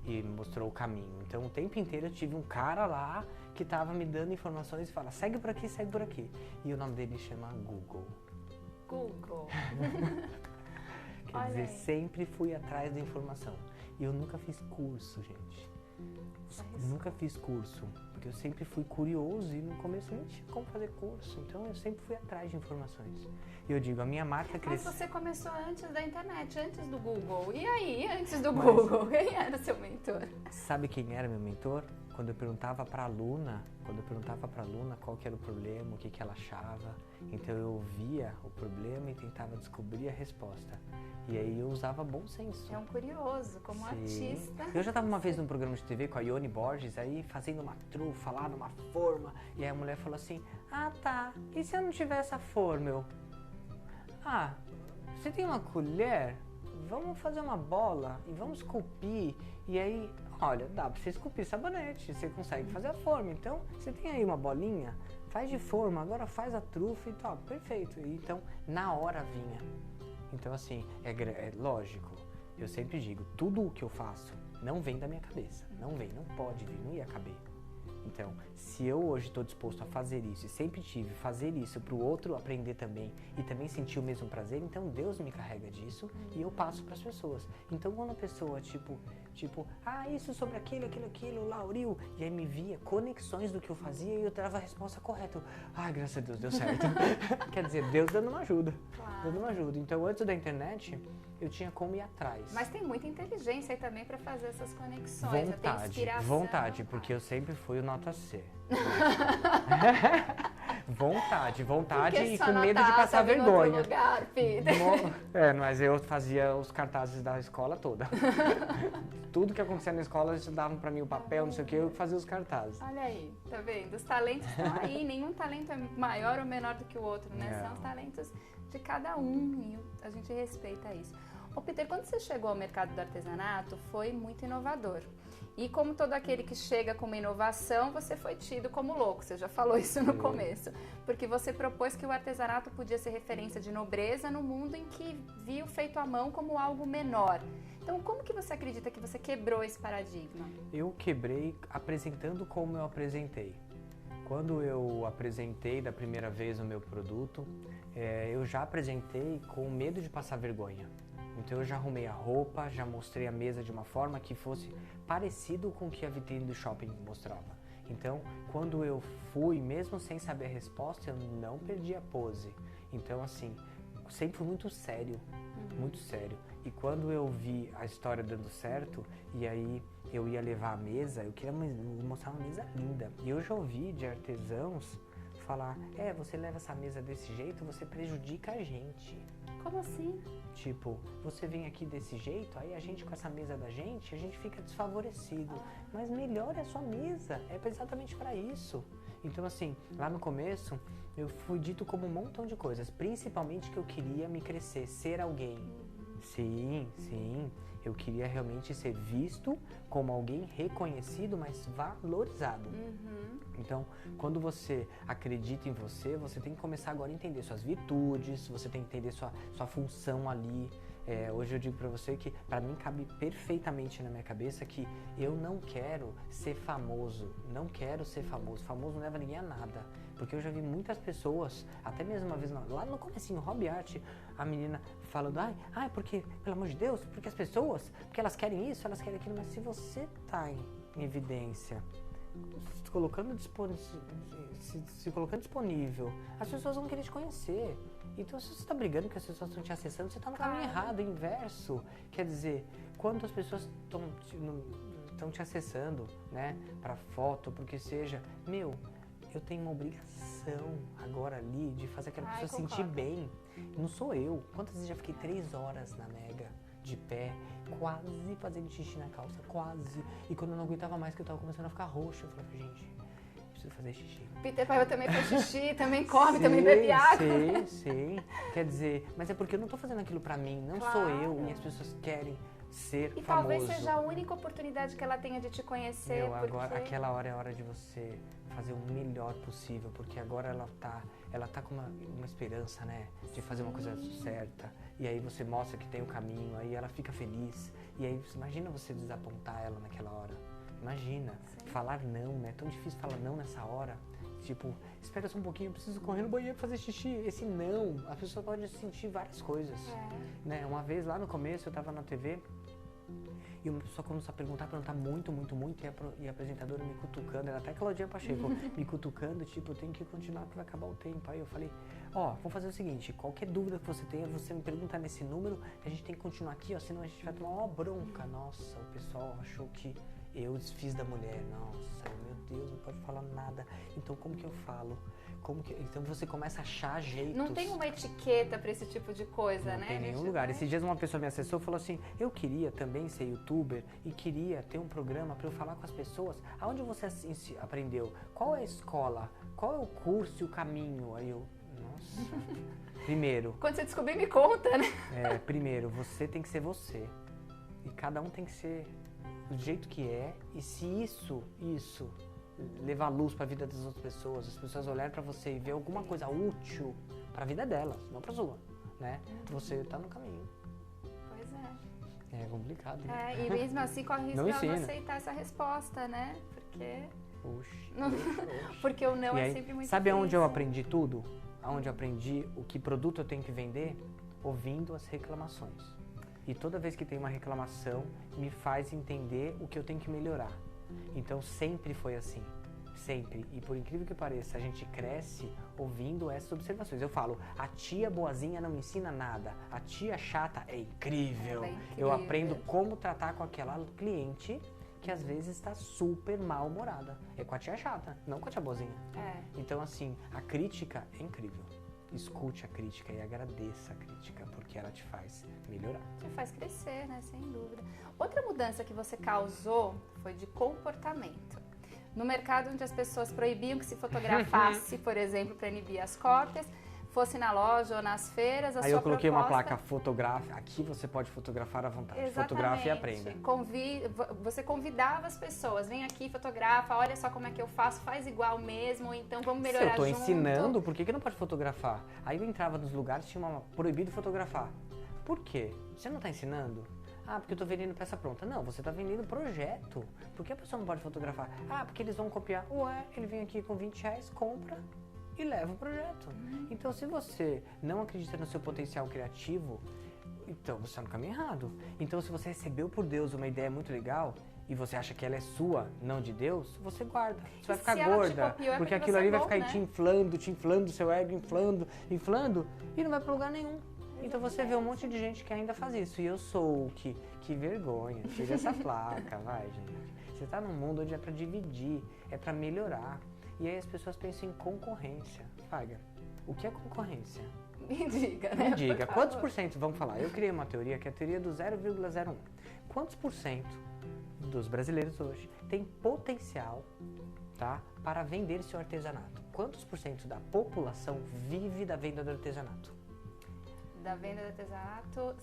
e mostrou o caminho. Então o tempo inteiro eu tive um cara lá que tava me dando informações e fala, segue por aqui, segue por aqui. E o nome dele chama Google. Quer dizer, sempre fui atrás da informação. E eu nunca fiz curso, gente. Nunca fiz curso, porque eu sempre fui curioso e no começo nem tinha como fazer curso. Então eu sempre fui atrás de informações. E eu digo, a minha marca cresceu. Mas você começou antes da internet, antes do Google. E aí, antes do Google, quem era seu mentor? Sabe quem era meu mentor? Quando eu perguntava para a aluna qual que era o problema, o que ela achava, então eu ouvia o problema e tentava descobrir a resposta. E aí eu usava bom senso. É um curioso, como artista. Eu já estava uma vez num programa de TV com a Ione Borges, aí fazendo uma trufa lá numa forma, e aí a mulher falou assim, ah tá, e se eu não tiver essa forma? Você tem uma colher? Vamos fazer uma bola e vamos esculpir. E aí, olha, dá pra você esculpir sabonete, você consegue fazer a forma. Então, você tem aí uma bolinha, faz de forma, agora faz a trufa e tal, perfeito. E então, na hora vinha. Então, assim, é lógico, eu sempre digo, tudo o que eu faço não vem da minha cabeça. Não vem, não pode vir, não ia caber. Então, se eu hoje estou disposto a fazer isso e sempre tive fazer isso para o outro aprender também e também sentir o mesmo prazer, então Deus me carrega disso e eu passo para as pessoas. Então, quando a pessoa, tipo, isso sobre aquilo, Lauril, e aí me via conexões do que eu fazia e eu dava a resposta correta. Graças a Deus, deu certo. Quer dizer, Deus dando uma ajuda. Claro. Dando uma ajuda. Então, antes da internet, eu tinha como ir atrás. Mas tem muita inteligência aí também para fazer essas conexões. Vontade, porque eu sempre fui o nota C. vontade e com medo de passar vergonha. Lugar, Peter. Mas eu fazia os cartazes da escola toda. Tudo que acontecia na escola, eles davam pra mim o papel, não sei o que, eu fazia os cartazes. Olha aí, tá vendo? Os talentos estão aí, nenhum talento é maior ou menor do que o outro, né? São os talentos de cada um e a gente respeita isso. Ô Peter, quando você chegou ao mercado do artesanato, foi muito inovador. E como todo aquele que chega com uma inovação, você foi tido como louco, você já falou isso no começo. Porque você propôs que o artesanato podia ser referência de nobreza no mundo em que via o feito à mão como algo menor. Então, como que você acredita que você quebrou esse paradigma? Eu quebrei apresentando como eu apresentei. Quando eu apresentei da primeira vez o meu produto, eu já apresentei com medo de passar vergonha. Então eu já arrumei a roupa, já mostrei a mesa de uma forma que fosse parecido com o que a vitrine do shopping mostrava. Então, quando eu fui, mesmo sem saber a resposta, eu não perdi a pose. Então, assim, sempre fui muito sério, muito sério. E quando eu vi a história dando certo, e aí eu ia levar a mesa, eu queria mostrar uma mesa linda. E eu já ouvi de artesãos falar, você leva essa mesa desse jeito, você prejudica a gente. Como assim? Tipo, você vem aqui desse jeito, aí a gente com essa mesa da gente, a gente fica desfavorecido. Mas melhora a sua mesa, é exatamente para isso. Então assim, lá no começo, eu fui dito como um montão de coisas, principalmente que eu queria me crescer, ser alguém. Sim, eu queria realmente ser visto como alguém reconhecido, mas valorizado. Então, quando você acredita em você, você tem que começar agora a entender suas virtudes, você tem que entender sua função ali. Hoje eu digo pra você que, pra mim, cabe perfeitamente na minha cabeça que eu não quero ser famoso, famoso não leva ninguém a nada, porque eu já vi muitas pessoas, até mesmo uma vez lá no comecinho, Hobby Art, a menina falando, porque, pelo amor de Deus, porque as pessoas, porque elas querem isso, elas querem aquilo, mas se você tá em evidência, se colocando disponível, as pessoas vão querer te conhecer. Então, se você está brigando que as pessoas estão te acessando, você está no caminho errado, inverso. Quer dizer, quando as pessoas estão te acessando, né, para foto, porque seja, eu tenho uma obrigação agora ali de fazer aquela pessoa se sentir bem. Não sou eu. Quantas vezes já fiquei 3 horas na Mega, de pé, quase fazendo xixi na calça, quase. E quando eu não aguentava mais, que eu tava começando a ficar roxo, eu falei, gente, preciso fazer xixi. Peter Paiva também faz xixi, também come, também bebe água. Sim. Quer dizer, mas é porque eu não tô fazendo aquilo pra mim, não sou eu, e as pessoas querem ser famoso. E talvez seja a única oportunidade que ela tenha de te conhecer. Agora, aquela hora é a hora de você fazer o melhor possível, porque agora ela tá com uma esperança, né, de fazer uma coisa certa. E aí você mostra que tem o caminho, aí ela fica feliz. E aí, imagina você desapontar ela naquela hora. Imagina, falar não, né? É tão difícil falar não nessa hora. Tipo, espera só um pouquinho, eu preciso correr no banheiro fazer xixi. Esse não, a pessoa pode sentir várias coisas. Né? Uma vez lá no começo eu tava na TV e uma pessoa começou a perguntar muito, e a apresentadora me cutucando, era até Claudinha Pacheco, me cutucando, tipo, eu tenho que continuar que vai acabar o tempo. Aí eu falei, vamos fazer o seguinte, qualquer dúvida que você tenha, você me pergunta nesse número, a gente tem que continuar aqui, senão a gente vai tomar uma bronca. Nossa, o pessoal achou que eu desfiz da mulher, nossa, meu Deus, não pode falar nada. Então como que eu falo? Então você começa a achar jeitos. Não tem uma etiqueta pra esse tipo de coisa, né? Não tem nenhum lugar. Esses dias uma pessoa me acessou e falou assim, eu queria também ser youtuber e queria ter um programa pra eu falar com as pessoas. Aonde você aprendeu? Qual é a escola? Qual é o curso e o caminho? Aí eu, nossa. Primeiro. Quando você descobrir, me conta, né? Primeiro, você tem que ser você. E cada um tem que ser do jeito que é, e se isso levar luz para a vida das outras pessoas, as pessoas olharem para você e ver alguma coisa útil para a vida delas, não para sua, né? Você tá no caminho. Pois é. É complicado, né? E mesmo assim corre o risco de não aceitar essa resposta, né? Porque... Porque o não é sempre muito Sabe difícil. aonde eu aprendi tudo? Aonde eu aprendi o que produto eu tenho que vender? Ouvindo as reclamações. E toda vez que tem uma reclamação, me faz entender o que eu tenho que melhorar. Então sempre foi assim, sempre. E por incrível que pareça, a gente cresce ouvindo essas observações. Eu falo, a tia boazinha não me ensina nada, a tia chata é incrível. Eu aprendo como tratar com aquela cliente que às vezes está super mal-humorada. É com a tia chata, não com a tia boazinha. Então assim, a crítica é incrível. Escute a crítica e agradeça a crítica, porque ela te faz melhorar. Te faz crescer, né? Sem dúvida. Outra mudança que você causou foi de comportamento. No mercado onde as pessoas proibiam que se fotografasse, por exemplo, para inibir as cópias, fosse na loja ou nas feiras, a Aí sua eu coloquei proposta... uma placa, fotografe, aqui você pode fotografar à vontade. Exatamente. Fotografe e aprenda. Você convidava as pessoas, vem aqui, fotografa, olha só como é que eu faço, faz igual mesmo, então vamos melhorar junto. Se eu tô ensinando, por que não pode fotografar? Aí eu entrava nos lugares, tinha proibido fotografar. Por quê? Você não tá ensinando? Porque eu tô vendendo peça pronta. Não, você tá vendendo projeto. Por que a pessoa não pode fotografar? Porque eles vão copiar. Ele vem aqui com R$20, compra e leva o projeto. Então, se você não acredita no seu potencial criativo, então você está no caminho errado. Então, se você recebeu por Deus uma ideia muito legal e você acha que ela é sua, não de Deus, você guarda. Você vai ficar gorda, porque aquilo ali vai ficar te inflando, seu ego inflando, e não vai para lugar nenhum. Então você vê um monte de gente que ainda faz isso. E eu sou o que vergonha, tira essa placa, vai, gente. Você está num mundo onde é para dividir, é para melhorar. E aí as pessoas pensam em concorrência. Fagner, o que é concorrência? Me diga, né? Me diga, quantos por cento, vamos falar, eu criei uma teoria que é a teoria do 0,01. Quantos por cento dos brasileiros hoje tem potencial, tá, para vender seu artesanato? Quantos por cento da população vive da venda do artesanato? Da venda do artesanato,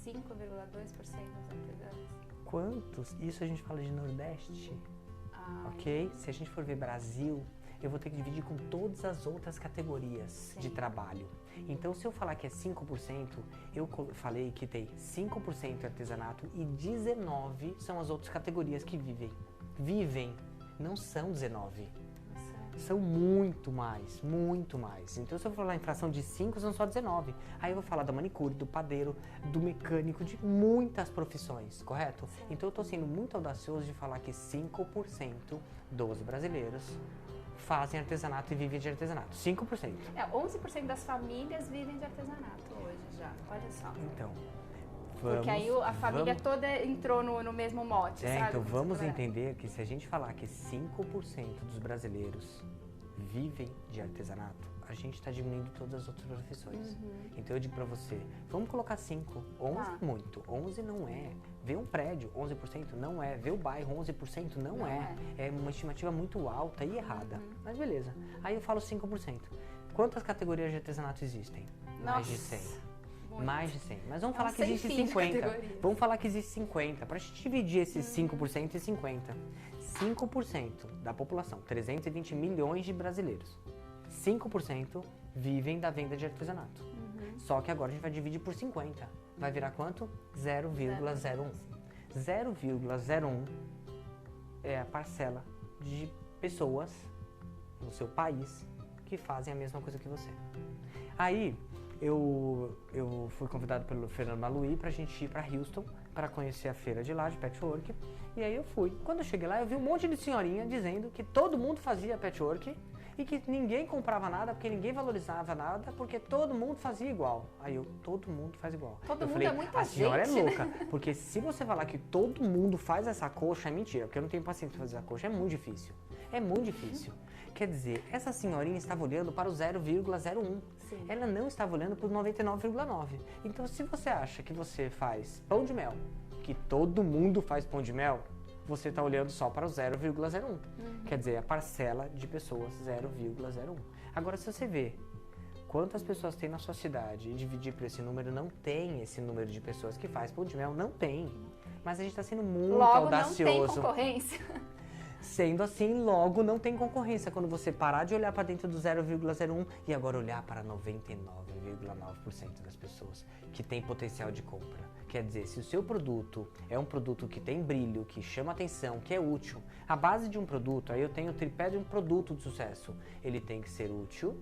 5,2% dos artesãos. Quantos? Isso a gente fala de Nordeste, ok? Se a gente for ver Brasil, eu vou ter que dividir com todas as outras categorias de trabalho. Então, se eu falar que é 5%, eu falei que tem 5% artesanato e 19% são as outras categorias que vivem. Vivem, não são 19%. São muito mais, muito mais. Então, se eu falar em fração de 5, são só 19. Aí eu vou falar da manicure, do padeiro, do mecânico, de muitas profissões, correto? Sim. Então, eu estou sendo muito audacioso de falar que 5% dos brasileiros fazem artesanato e vivem de artesanato. 5%. 11% das famílias vivem de artesanato hoje já. Olha só. Então, porque aí a família toda entrou no mesmo mote, sabe? Então vamos entender que se a gente falar que 5% dos brasileiros vivem de artesanato, a gente está diminuindo todas as outras profissões. Então eu digo para você, vamos colocar 5. 11 é muito, 11 não é. Ver um prédio, 11% não é. Ver o bairro, 11% não é. É uma estimativa muito alta e errada. Mas beleza. Aí eu falo 5%. Quantas categorias de artesanato existem? Mais de 100. Muito. Mais de 100. Mas vamos falar que existe 50. Vamos falar que existe 50. Para a gente dividir esses 5% em 50. 5% da população, 320 milhões de brasileiros. 5% vivem da venda de artesanato. Só que agora a gente vai dividir por 50. Vai virar quanto? 0,01. 0,01 é a parcela de pessoas no seu país que fazem a mesma coisa que você. Aí, eu fui convidado pelo Fernando Maluí pra gente ir pra Houston para conhecer a feira de lá, de patchwork. E aí eu fui. Quando eu cheguei lá, eu vi um monte de senhorinha dizendo que todo mundo fazia patchwork e que ninguém comprava nada, porque ninguém valorizava nada, porque todo mundo fazia igual. Aí todo mundo faz igual. Todo mundo falei, é muita a senhora gente, é louca, porque se você falar que todo mundo faz essa coxa, é mentira, porque eu não tenho paciência para fazer essa coxa, é muito difícil. É muito difícil. Quer dizer, essa senhorinha estava olhando para o 0,01. Ela não estava olhando para o 99,9. Então, se você acha que você faz pão de mel, que todo mundo faz pão de mel, você está olhando só para o 0,01. Quer dizer, a parcela de pessoas 0,01. Agora, se você vê quantas pessoas tem na sua cidade e dividir por esse número, não tem esse número de pessoas que faz pão de mel, não tem. Mas a gente está sendo muito audacioso. Logo, não tem concorrência. Sendo assim, logo não tem concorrência. Quando você parar de olhar para dentro do 0,01 e agora olhar para 99,9% das pessoas que tem potencial de compra. Quer dizer, se o seu produto é um produto que tem brilho, que chama atenção, que é útil, a base de um produto, aí eu tenho o tripé de um produto de sucesso. Ele tem que ser útil,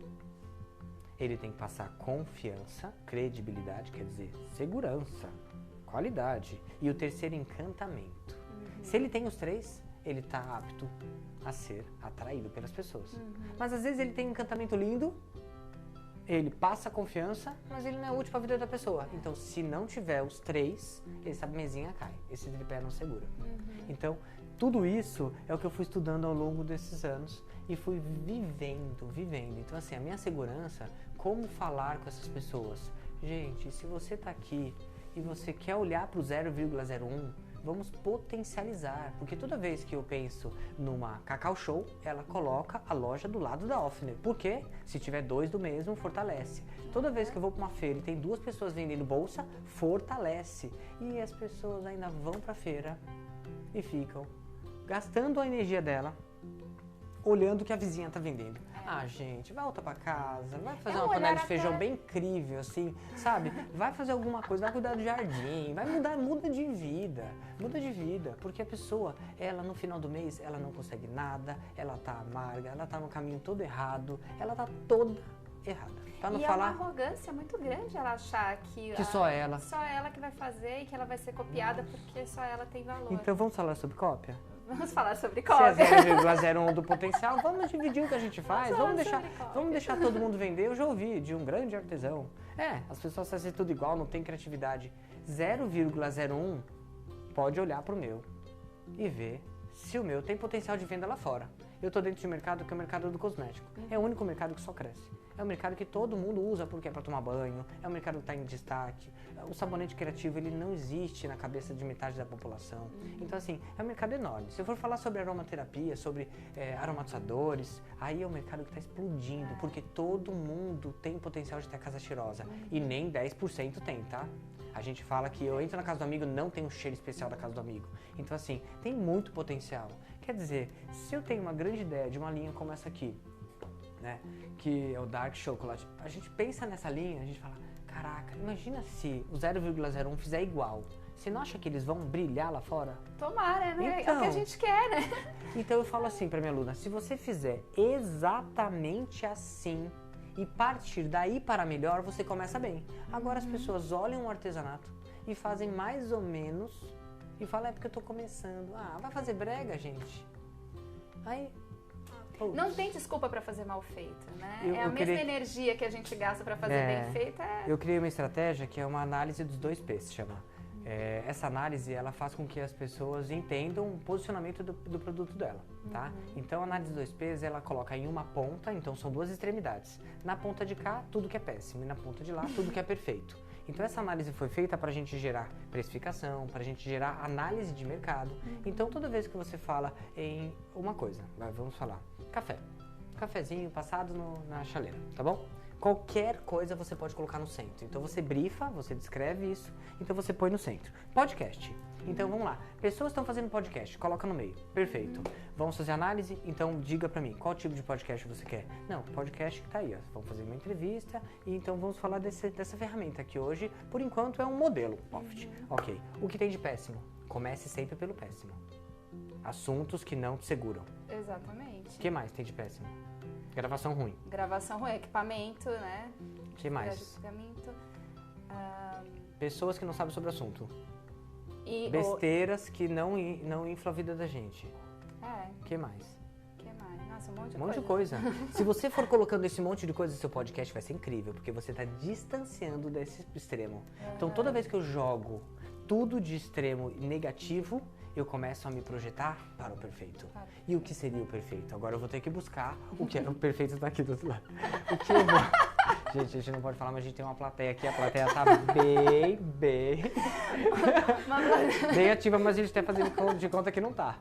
ele tem que passar confiança, credibilidade, quer dizer, segurança, qualidade. E o terceiro, encantamento. Se ele tem os três, ele está apto a ser atraído pelas pessoas. Mas às vezes ele tem um encantamento lindo, ele passa confiança, mas ele não é útil para a vida da pessoa. Então, se não tiver os três, essa mesinha cai, esse tripé não segura. Então, tudo isso é o que eu fui estudando ao longo desses anos e fui vivendo. Então, assim, a minha segurança, como falar com essas pessoas. Gente, se você está aqui e você quer olhar para o 0,01, vamos potencializar, porque toda vez que eu penso numa Cacau Show, ela coloca a loja do lado da Offner. Por quê? Se tiver dois do mesmo, fortalece. Toda vez que eu vou para uma feira e tem duas pessoas vendendo bolsa, fortalece. E as pessoas ainda vão para a feira e ficam gastando a energia dela, olhando o que a vizinha está vendendo. Ah, gente, volta pra casa, vai fazer uma panela de feijão bem incrível, assim, sabe? Vai fazer alguma coisa, vai cuidar do jardim, vai muda de vida, porque a pessoa, ela no final do mês, ela não consegue nada, ela tá amarga, ela tá no caminho todo errado, ela tá toda errada. Pra não falar... é uma arrogância muito grande ela achar que só ela que vai fazer e que ela vai ser copiada porque só ela tem valor. Então vamos falar sobre cópia? Vamos falar sobre cópia. Se é 0,01 do potencial, vamos dividir o que a gente faz, vamos deixar todo mundo vender. Eu já ouvi de um grande artesão. As pessoas fazem tudo igual, não tem criatividade. 0,01 pode olhar pro meu e ver se o meu tem potencial de venda lá fora. Eu tô dentro de um mercado que é o mercado do cosmético. É o único mercado que só cresce. É um mercado que todo mundo usa porque é para tomar banho, é um mercado que está em destaque. O sabonete criativo, ele não existe na cabeça de metade da população. Então, assim, é um mercado enorme. Se eu for falar sobre aromaterapia, sobre aromatizadores, aí é um mercado que está explodindo, porque todo mundo tem potencial de ter a casa cheirosa. E nem 10% tem, tá? A gente fala que eu entro na casa do amigo, não tem um cheiro especial da casa do amigo. Então, assim, tem muito potencial. Quer dizer, se eu tenho uma grande ideia de uma linha como essa aqui, né, que é o Dark Chocolate, a gente pensa nessa linha, a gente fala, caraca, imagina se o 0,01 fizer igual. Você não acha que eles vão brilhar lá fora? Tomara, né? Então, é o que a gente quer, né? Então eu falo assim pra minha aluna, se você fizer exatamente assim e partir daí para melhor, você começa bem. Agora as pessoas olham o artesanato e fazem mais ou menos e falam, é porque eu tô começando. Ah, vai fazer brega, gente? Aí... Não tem desculpa para fazer mal feito, né? É a mesma energia que a gente gasta para fazer bem feita. Eu criei uma estratégia que é uma análise dos 2 P's, chama. Essa análise, ela faz com que as pessoas entendam o posicionamento do produto dela, tá? Então, a análise dos 2 P's, ela coloca em uma ponta, então são 2 extremidades. Na ponta de cá, tudo que é péssimo, e na ponta de lá, tudo que é perfeito. Então, essa análise foi feita para a gente gerar precificação, para a gente gerar análise de mercado. Então, toda vez que você fala em uma coisa, vamos falar, café. Cafezinho passado na chaleira, tá bom? Qualquer coisa você pode colocar no centro. Então você brifa, você descreve isso, então você põe no centro. Podcast. Então vamos lá. Pessoas estão fazendo podcast, coloca no meio. Perfeito. Vamos fazer análise? Então diga pra mim, qual tipo de podcast você quer? Não, podcast que tá aí, ó. Vamos fazer uma entrevista e então vamos falar dessa ferramenta que hoje, por enquanto, é um modelo Poft. Ok. O que tem de péssimo? Comece sempre pelo péssimo. Assuntos que não te seguram. Exatamente. O que mais tem de péssimo? Gravação ruim. Gravação ruim, equipamento, né? O que mais? Equipamento. Pessoas que não sabem sobre o assunto. Besteiras que não inflam a vida da gente. O que mais? Nossa, um monte de coisa. Se você for colocando esse monte de coisa no seu podcast, vai ser incrível, porque você está distanciando desse extremo. Então, toda vez que eu jogo tudo de extremo negativo, eu começo a me projetar para o perfeito. E o que seria o perfeito? Agora eu vou ter que buscar o que é o perfeito daqui do outro lado. O que eu vou... Gente, a gente não pode falar, mas a gente tem uma plateia aqui. A plateia tá bem... bem ativa, mas a gente tá fazendo de conta que não tá.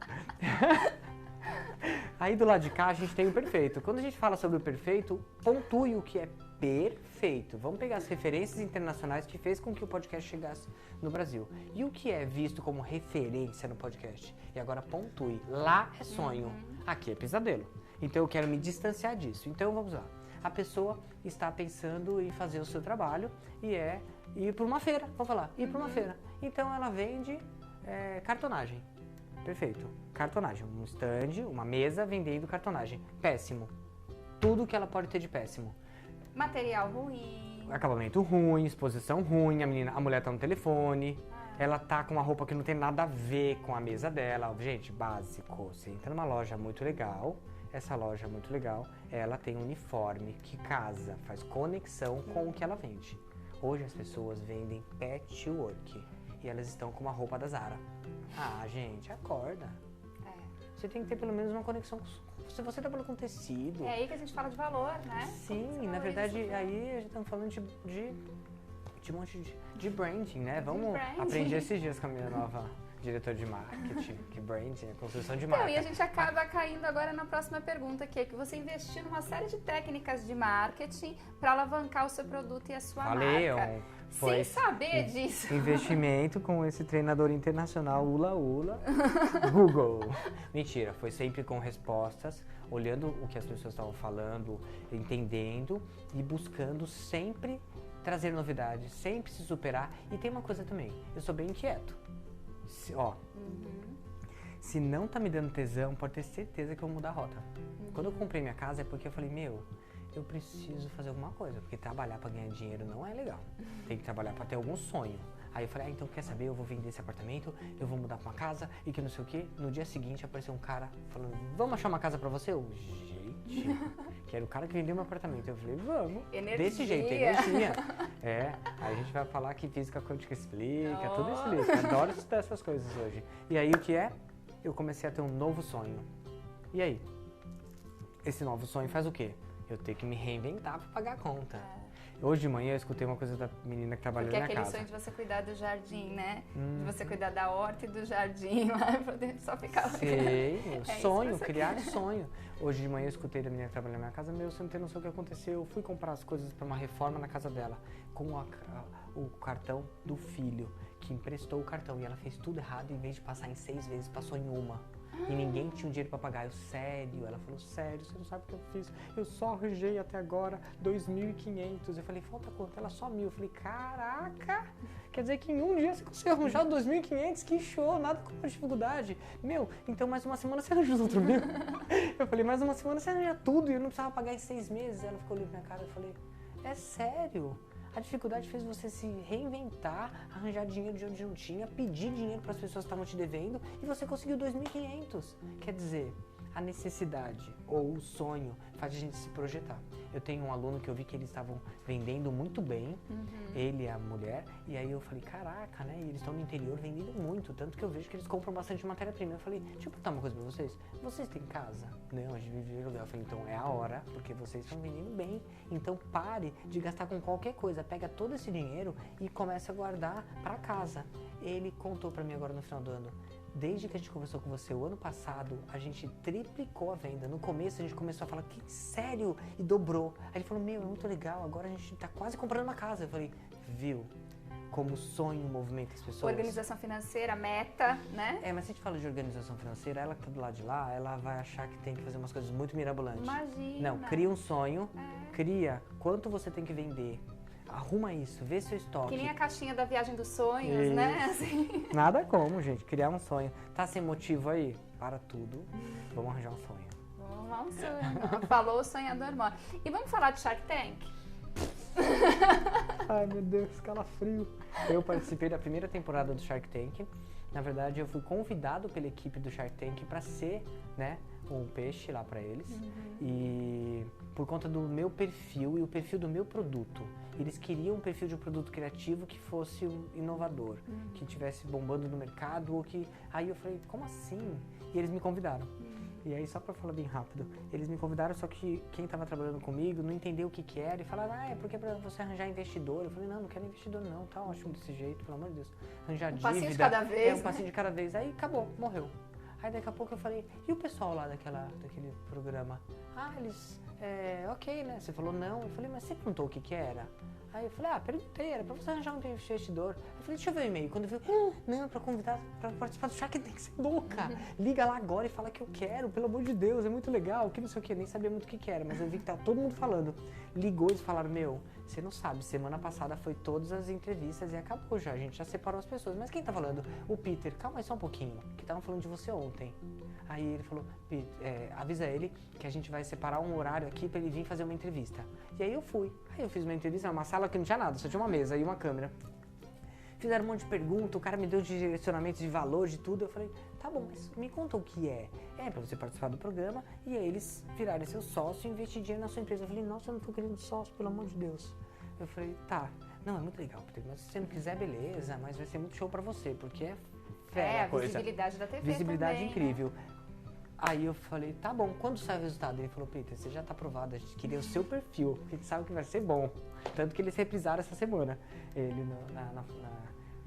Aí do lado de cá a gente tem o perfeito. Quando a gente fala sobre o perfeito, pontue o que é perfeito. Vamos pegar as referências internacionais que fez com que o podcast chegasse no Brasil. E o que é visto como referência no podcast? E agora pontue. Lá é sonho, aqui é pesadelo. Então eu quero me distanciar disso. Então vamos lá. A pessoa está pensando em fazer o seu trabalho e é ir para uma feira. Vamos falar, ir para uma feira. Então ela vende cartonagem. Perfeito. Cartonagem. Um stand, uma mesa vendendo cartonagem. Péssimo. Tudo que ela pode ter de péssimo. Material ruim. Acabamento ruim, exposição ruim, a mulher tá no telefone, ela tá com uma roupa que não tem nada a ver com a mesa dela. Gente, básico. Você entra numa loja muito legal, essa loja muito legal, ela tem um uniforme que casa, faz conexão com o que ela vende. Hoje as pessoas vendem patchwork e elas estão com uma roupa da Zara. Ah, gente, acorda. Você tem que ter pelo menos uma conexão se você trabalha com tecido. É aí que a gente fala de valor, né? Sim, na verdade, aí a gente tá falando de um monte de branding, né? Vamos aprender esses dias com a minha nova diretora de marketing, que branding é construção de marca. Então, e a gente acaba caindo agora na próxima pergunta, que é que você investiu numa série de técnicas de marketing para alavancar o seu produto e a sua marca. Sem saber disso. Investimento com esse treinador internacional Ula Google. Mentira, foi sempre com respostas, olhando o que as pessoas estavam falando, entendendo e buscando sempre trazer novidades, sempre se superar. E tem uma coisa também, eu sou bem inquieto. Se não tá me dando tesão, pode ter certeza que eu vou mudar a rota. Quando eu comprei minha casa é porque eu falei, eu preciso fazer alguma coisa, porque trabalhar para ganhar dinheiro não é legal. Tem que trabalhar para ter algum sonho. Aí eu falei, então quer saber, eu vou vender esse apartamento, eu vou mudar para uma casa e que não sei o quê. No dia seguinte apareceu um cara falando, vamos achar uma casa para você? Eu, gente, que era o cara que vendeu meu apartamento. Eu falei, vamos. Energia. Desse jeito, energia. Aí a gente vai falar que física quântica explica, tudo explica. Adoro estudar essas coisas hoje. E aí o que é? eu comecei a ter um novo sonho. E aí? Esse novo sonho faz o quê? Eu tenho que me reinventar para pagar a conta. Hoje de manhã eu escutei uma coisa da menina que trabalha na minha casa. Porque é aquele sonho de você cuidar do jardim, né? De você cuidar da horta e do jardim lá, poder só ficar... Sei, sonho, criar sonho. Hoje de manhã eu escutei da menina que trabalha na minha casa, você não tem noção o que aconteceu. Eu fui comprar as coisas para uma reforma na casa dela, com o cartão do filho, que emprestou o cartão. E ela fez tudo errado, em vez de passar em 6 vezes, passou em uma. E ninguém tinha o dinheiro pra pagar. Eu, sério? Ela falou, sério, você não sabe o que eu fiz. Eu só arranjei até agora 2.500. Eu falei, falta quanto? Ela só 1.000. Eu falei, caraca! Quer dizer que em um dia você conseguiu arranjar 2.500? Que show! Nada com dificuldade. Meu, então mais uma semana você arranja os outros 1.000. Eu falei, mais uma semana você arranja tudo e eu não precisava pagar em 6 meses. Ela ficou olhando pra minha cara e eu falei, é sério? A dificuldade fez você se reinventar, arranjar dinheiro de onde não tinha, pedir dinheiro para as pessoas que estavam te devendo e você conseguiu 2.500. Quer dizer, a necessidade ou o sonho faz a gente se projetar. Eu tenho um aluno que eu vi que eles estavam vendendo muito bem, ele e a mulher, e aí eu falei, caraca, né? E eles estão no interior vendendo muito, tanto que eu vejo que eles compram bastante matéria-prima. Eu falei, deixa eu perguntar uma coisa pra vocês, vocês têm casa? Não, a gente vive de aluguel. Eu falei, então é a hora, porque vocês estão vendendo bem, então pare de gastar com qualquer coisa, pega todo esse dinheiro e começa a guardar pra casa. Ele contou pra mim agora no final do ano, desde que a gente conversou com você o ano passado, a gente triplicou a venda. No começo a gente começou a falar, que sério? E dobrou. Aí ele falou, meu, é muito legal, agora a gente tá quase comprando uma casa. Eu falei, viu? Como o sonho movimenta as pessoas. Organização financeira, meta, né? Mas se a gente fala de organização financeira, ela que tá do lado de lá, ela vai achar que tem que fazer umas coisas muito mirabolantes. Imagina. Não, cria um sonho, cria quanto você tem que vender. Arruma isso, vê seu estoque. Que nem a caixinha da viagem dos sonhos, né? Assim. Nada como, gente, criar um sonho. Tá sem motivo aí? Para tudo, vamos arranjar um sonho. Vamos arrumar um sonho. Falou o sonhador mora. E vamos falar de Shark Tank? Ai, meu Deus, calafrio. Eu participei da primeira temporada do Shark Tank. Na verdade, eu fui convidado pela equipe do Shark Tank para ser, né, um peixe lá para eles. E por conta do meu perfil e o perfil do meu produto. Eles queriam um perfil de um produto criativo que fosse inovador, que estivesse bombando no mercado, ou que... Aí eu falei, como assim? E eles me convidaram. E aí, só pra falar bem rápido, eles me convidaram, só que quem tava trabalhando comigo não entendeu o que que era e falaram, é porque é pra você arranjar investidor. Eu falei, não quero investidor não, tá ótimo desse jeito, pelo amor de Deus. Arranjar dívida. Passinho de cada vez. Um passinho de cada vez. Aí acabou, morreu. Aí daqui a pouco eu falei, e o pessoal lá daquele programa? Eles, ok, né? Você falou não. Eu falei, mas você perguntou o que que era? Aí eu falei, perguntei, era pra você arranjar um investidor. Eu falei, deixa eu ver o e-mail. Quando eu vi, não, pra convidar, pra participar do Shark tem que ser louca. Liga lá agora e fala que eu quero, pelo amor de Deus, é muito legal, que não sei o que, nem sabia muito o que era, mas eu vi que tava todo mundo falando. Ligou e falaram, meu, você não sabe, semana passada foi todas as entrevistas e acabou já, a gente já separou as pessoas. Mas quem tá falando? O Peter, calma aí só um pouquinho, que estavam falando de você ontem. Aí ele falou, avisa ele que a gente vai separar um horário aqui pra ele vir fazer uma entrevista. E aí eu fui. Aí eu fiz uma entrevista, uma sala que não tinha nada, só tinha uma mesa e uma câmera. Fizeram um monte de perguntas, o cara me deu de direcionamentos de valor, de tudo. Eu falei, tá bom, mas me conta o que é. É pra você participar do programa e aí eles virarem seu sócio e investir dinheiro na sua empresa. Eu falei, nossa, eu não tô querendo sócio, pelo amor de Deus. Eu falei, tá, não, é muito legal, Peter, mas se você não quiser, beleza, mas vai ser muito show pra você, porque é fera a coisa. Visibilidade da TV visibilidade também, incrível. Né? Aí eu falei, tá bom, quando sai o resultado? Ele falou, Peter, você já tá aprovado, a gente queria o seu perfil, a gente sabe que vai ser bom. Tanto que eles reprisaram essa semana, ele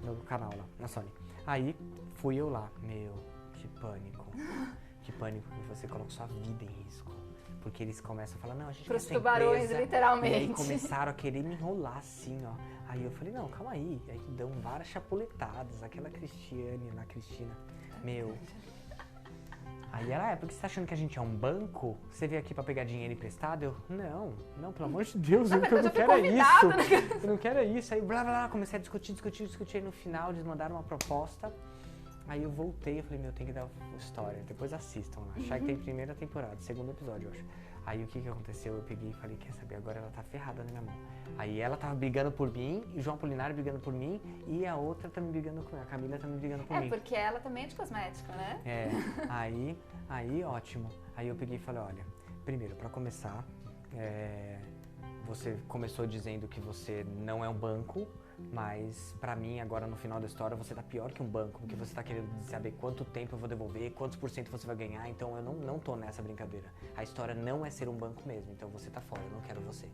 no canal lá, na Sony. Aí fui eu lá, meu, que pânico que você coloca sua vida em risco. Porque eles começam a falar, não, a gente pros tubarões, literalmente. E aí começaram a querer me enrolar assim, ó. Aí eu falei, não, calma aí. Aí dão várias chapuletadas, aquela Cristina, meu... Aí ela, porque você tá achando que a gente é um banco? Você veio aqui pra pegar dinheiro emprestado? Eu, não, pelo amor de Deus, eu não quero é isso. Eu não quero é isso. Aí, blá, blá, comecei a discutir. Aí no final eles mandaram uma proposta. Aí eu voltei, eu falei, meu, tem que dar história. Depois assistam lá. Shark Tank primeira temporada, segundo episódio, eu acho. Aí o que aconteceu? Eu peguei e falei, quer saber, agora ela tá ferrada na minha mão. Aí ela tava brigando por mim, e o João Apolinário brigando por mim, e a outra tá me brigando com a Camila tá me brigando por mim. Porque ela também é de cosmético, né? Aí ótimo. Aí eu peguei e falei, olha, primeiro, pra começar, você começou dizendo que você não é um banco, Mas pra mim, agora no final da história, você tá pior que um banco, porque você tá querendo saber quanto tempo eu vou devolver, quantos por cento você vai ganhar, então eu não tô nessa brincadeira. A história não é ser um banco mesmo, então você tá fora, eu não quero você.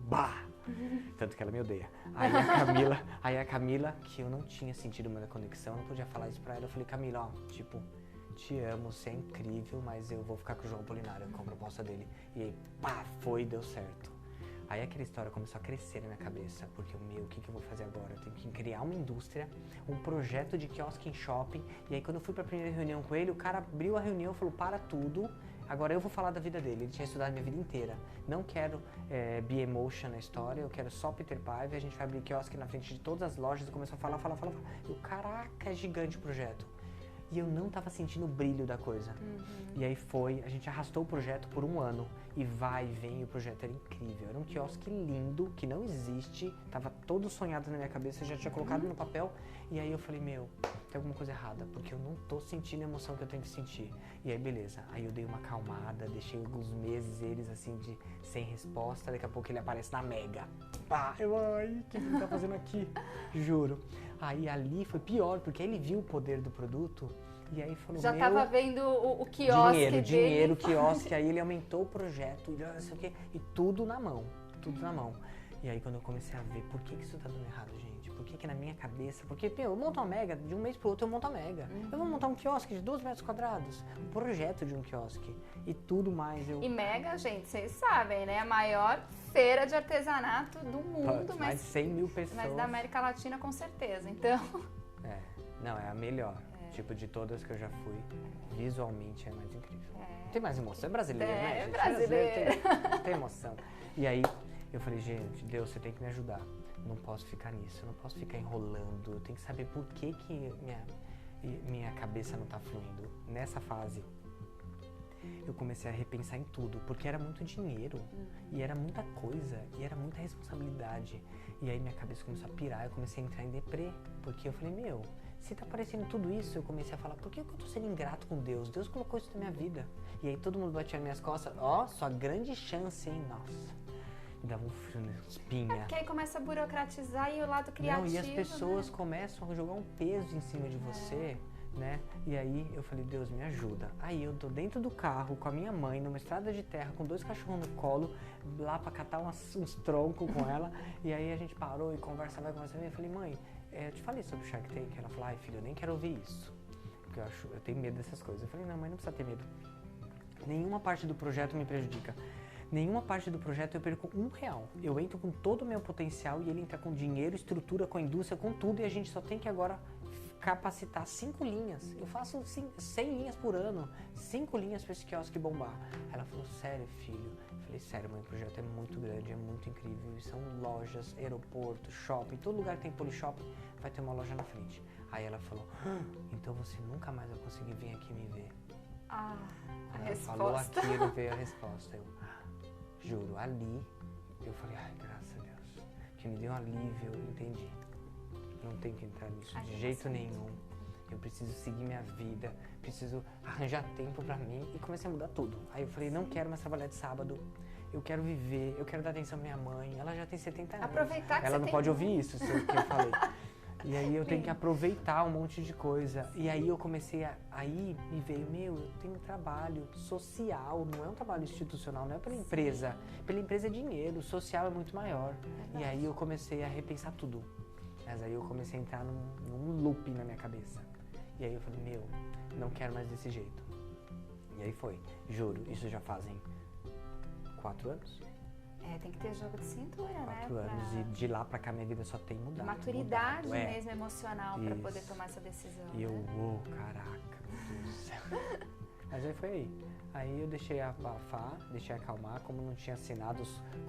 Bah! Tanto que ela me odeia. Aí a Camila, que eu não tinha sentido uma conexão, eu não podia falar isso pra ela, eu falei, Camila, ó, tipo, te amo, você é incrível, mas eu vou ficar com o João Apolinário, com a proposta dele. E aí, pá, foi e deu certo. Aí aquela história começou a crescer na minha cabeça, porque o que eu vou fazer agora? Eu tenho que criar uma indústria, um projeto de quiosque em shopping. E aí quando eu fui pra primeira reunião com ele, o cara abriu a reunião e falou, para tudo, agora eu vou falar da vida dele. Ele tinha estudado a minha vida inteira. Não quero be emotion na história, eu quero só Peter Paiva, a gente vai abrir quiosque na frente de todas as lojas. E começou a falar. Eu, caraca, é gigante o projeto. E eu não tava sentindo o brilho da coisa. E aí a gente arrastou o projeto por 1 ano. E vai e vem, e o projeto era incrível. Era um quiosque lindo, que não existe. Tava todo sonhado na minha cabeça, eu já tinha colocado no papel. E aí eu falei, meu, tem alguma coisa errada, porque eu não tô sentindo a emoção que eu tenho que sentir. E aí beleza, aí eu dei uma acalmada, deixei alguns meses eles assim, sem resposta. Daqui a pouco ele aparece na Mega. Pá, o que ele tá fazendo aqui? Juro. Aí ali foi pior, porque aí ele viu o poder do produto. E aí falou, já tava vendo o quiosque dele. Dinheiro, quiosque. Aí ele aumentou o projeto, e não sei o quê, e tudo na mão. E aí quando eu comecei a ver, por que isso tá dando errado, gente? Por que na minha cabeça? Porque, eu monto uma Mega, de um mês pro outro eu monto a Mega. Eu vou montar um quiosque de 12 metros quadrados. Um projeto de um quiosque. E tudo mais E Mega, gente, vocês sabem, né? A maior feira de artesanato do mundo. Mais de 100 mil pessoas. Mas da América Latina, com certeza. Então... Não, é a melhor. Tipo, de todas que eu já fui, visualmente é mais incrível. Tem mais emoção, é brasileiro, né, gente? É brasileiro. Tem emoção. E aí, eu falei, gente, Deus, você tem que me ajudar. Não posso ficar nisso, eu não posso ficar enrolando. Eu tenho que saber por que minha cabeça não tá fluindo. Nessa fase, eu comecei a repensar em tudo, porque era muito dinheiro, e era muita coisa, e era muita responsabilidade. E aí minha cabeça começou a pirar, eu comecei a entrar em deprê, porque eu falei, se tá aparecendo tudo isso, eu comecei a falar, por que eu tô sendo ingrato com Deus? Deus colocou isso na minha vida. E aí todo mundo batia nas minhas costas, sua grande chance, hein? Nossa, me dava um frio na espinha. Porque aí começa a burocratizar e o lado criativo, e as pessoas começam a jogar um peso em cima de você, né? E aí eu falei, Deus, me ajuda. Aí eu tô dentro do carro com a minha mãe, numa estrada de terra, com 2 cachorros no colo, lá pra catar uns troncos com ela. E aí a gente parou e conversava. E eu falei, mãe, eu te falei sobre o Shark Tank. Ela falou, ai filho, eu nem quero ouvir isso, porque eu tenho medo dessas coisas. Eu falei, não, mãe, não precisa ter medo. Nenhuma parte do projeto me prejudica. Nenhuma parte do projeto eu perco R$1. Eu entro com todo o meu potencial e ele entra com dinheiro, estrutura, com a indústria, com tudo. E a gente só tem que agora capacitar 5 linhas. Eu faço 100 linhas por ano, 5 linhas para esse quiosque bombar. Ela falou, sério, filho? Eu falei, sério, mãe, o projeto é muito grande, é muito incrível. E são lojas, aeroporto, shopping, todo lugar que tem polishop vai ter uma loja na frente. Aí ela falou, então você nunca mais vai conseguir vir aqui me ver. A ela resposta. falou aquilo, veio a resposta. Eu juro, ali, eu falei, ai, graças a Deus, que me deu um alívio, eu entendi. Não tenho que entrar nisso de jeito nenhum. Eu preciso seguir minha vida, preciso arranjar tempo pra mim, e comecei a mudar tudo. Aí eu falei, não quero mais trabalhar de sábado, eu quero viver, eu quero dar atenção à minha mãe, ela já tem 70 anos. Aproveitar que ela você não tem pode ouvir isso, que eu falei. E aí eu tenho que aproveitar um monte de coisa. E aí eu comecei aí me veio, eu tenho um trabalho social, não é um trabalho institucional, não é pela empresa. Pela empresa é dinheiro, o social é muito maior. E aí eu comecei a repensar tudo. Mas aí eu comecei a entrar num loop na minha cabeça. E aí eu falei, não quero mais desse jeito. E aí foi, juro, isso já fazem 4 anos. Tem que ter jogo de cintura, 4 anos. E de lá pra cá minha vida só tem mudado. Maturidade mesmo emocional pra poder tomar essa decisão. E eu, caraca, meu Deus do céu. Mas aí foi aí. Aí eu deixei abafar, deixei acalmar, como não tinha assinado,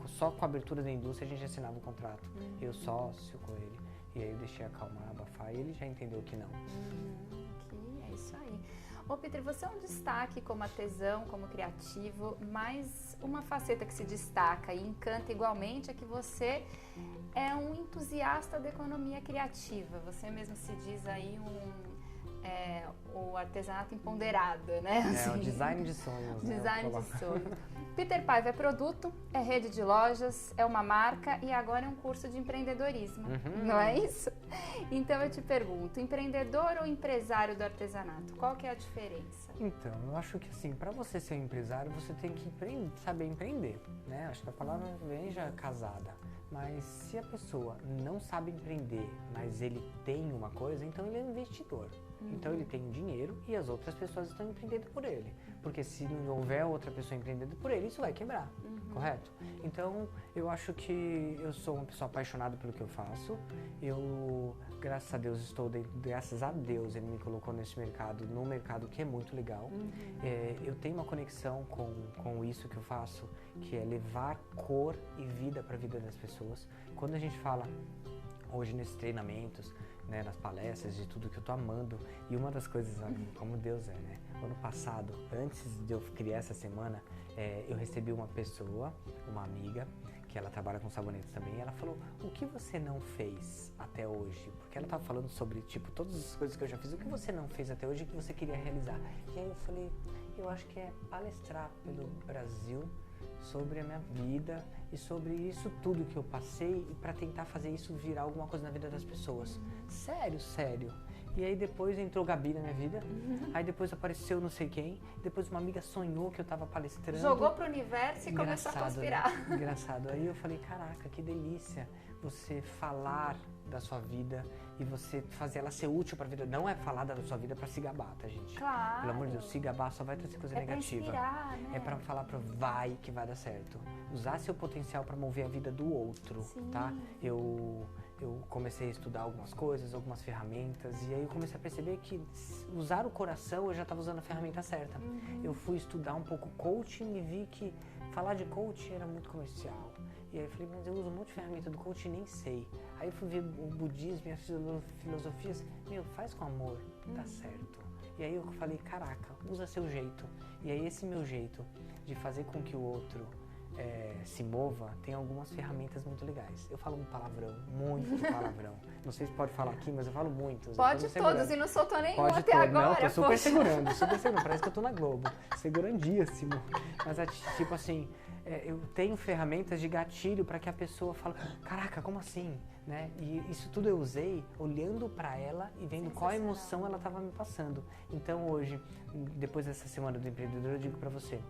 só com a abertura da indústria a gente assinava o contrato. Eu sócio com ele. E aí eu deixei acalmar, abafar, e ele já entendeu que não. É isso aí. Ô Peter, você é um destaque como artesão, como criativo, mas uma faceta que se destaca e encanta igualmente é que você é um entusiasta da economia criativa. Você mesmo se diz aí o artesanato empoderado, né? É o design de sonhos. Design de sonhos. Peter Paiva é produto, é rede de lojas, é uma marca e agora é um curso de empreendedorismo, não é isso? Então eu te pergunto, empreendedor ou empresário do artesanato, qual que é a diferença? Então, eu acho que assim, para você ser um empresário, você tem que saber empreender, né? Acho que a palavra vem já casada. Mas se a pessoa não sabe empreender, mas ele tem uma coisa, então ele é um investidor. Então ele tem dinheiro e as outras pessoas estão empreendendo por ele. Porque se não houver outra pessoa empreendendo por ele, isso vai quebrar, correto? Então eu acho que eu sou uma pessoa apaixonada pelo que eu faço. Eu, graças a Deus, ele me colocou nesse mercado, num mercado que é muito legal. Eu tenho uma conexão com isso que eu faço, que é levar cor e vida para a vida das pessoas. Quando a gente fala hoje nesses treinamentos, né, nas palestras, de tudo que eu tô amando, e uma das coisas, como Deus é, né? Ano passado, antes de eu criar essa semana, eu recebi uma pessoa, uma amiga, que ela trabalha com sabonetes também, e ela falou, o que você não fez até hoje? Porque ela tava falando sobre, tipo, todas as coisas que eu já fiz, o que você não fez até hoje que você queria realizar? E aí eu falei, eu acho que é palestrar pelo Brasil sobre a minha vida e sobre isso tudo que eu passei e para tentar fazer isso virar alguma coisa na vida das pessoas. Sério. E aí depois entrou Gabi na minha vida, aí depois apareceu não sei quem, depois uma amiga sonhou que eu tava palestrando. Jogou pro universo e começou a conspirar. Né? Engraçado. Aí eu falei, caraca, que delícia você falar da sua vida e você fazer ela ser útil para a vida. Não é falar da sua vida para se gabar, tá, gente? Claro. Pelo amor de Deus, se gabar só vai trazer coisa negativa. Pra inspirar, né? É para falar que vai dar certo. Usar seu potencial para mover a vida do outro, tá? Eu comecei a estudar algumas coisas, algumas ferramentas, e aí eu comecei a perceber que usar o coração, eu já estava usando a ferramenta certa. Eu fui estudar um pouco coaching e vi que falar de coaching era muito comercial. E aí eu falei, mas eu uso um monte de ferramenta do coaching e nem sei. Aí eu fui ver o budismo e as filosofias, faz com amor, dá certo. E aí eu falei, caraca, usa seu jeito. E aí esse meu jeito de fazer com que o outro se mova, tem algumas ferramentas muito legais. Eu falo um palavrão, muito palavrão. Não sei se pode falar aqui, mas eu falo muitos. Pode todos, e não soltou nenhum pode até todo. agora. Não, tô super segurando, parece que eu tô na Globo, segurandíssimo. Mas é tipo assim, eu tenho ferramentas de gatilho para que a pessoa fale, caraca, como assim? Né? E isso tudo eu usei olhando para ela e vendo qual emoção ela estava me passando. Então hoje, depois dessa semana do empreendedor, eu digo para você,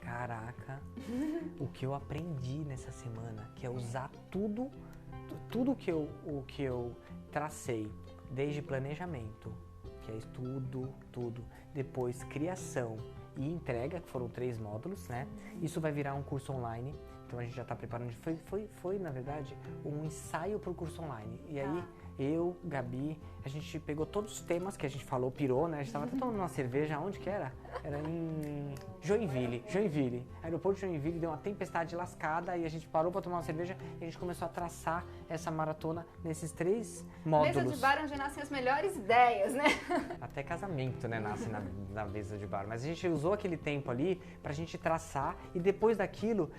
caraca, o que eu aprendi nessa semana, que é usar tudo que eu tracei, desde planejamento, que é estudo, tudo, depois criação e entrega, que foram 3 módulos, né? Isso vai virar um curso online, então a gente já está preparando, foi na verdade um ensaio para o curso online, e aí eu, Gabi, a gente pegou todos os temas que a gente falou, pirou, né? A gente estava até tomando uma cerveja, onde que era? Era em Joinville, aeroporto de Joinville, deu uma tempestade lascada e a gente parou para tomar uma cerveja e a gente começou a traçar essa maratona nesses 3 módulos. Mesa de bar onde nascem as melhores ideias, né? Até casamento, né, nasce na mesa de bar, mas a gente usou aquele tempo ali pra gente traçar e depois daquilo,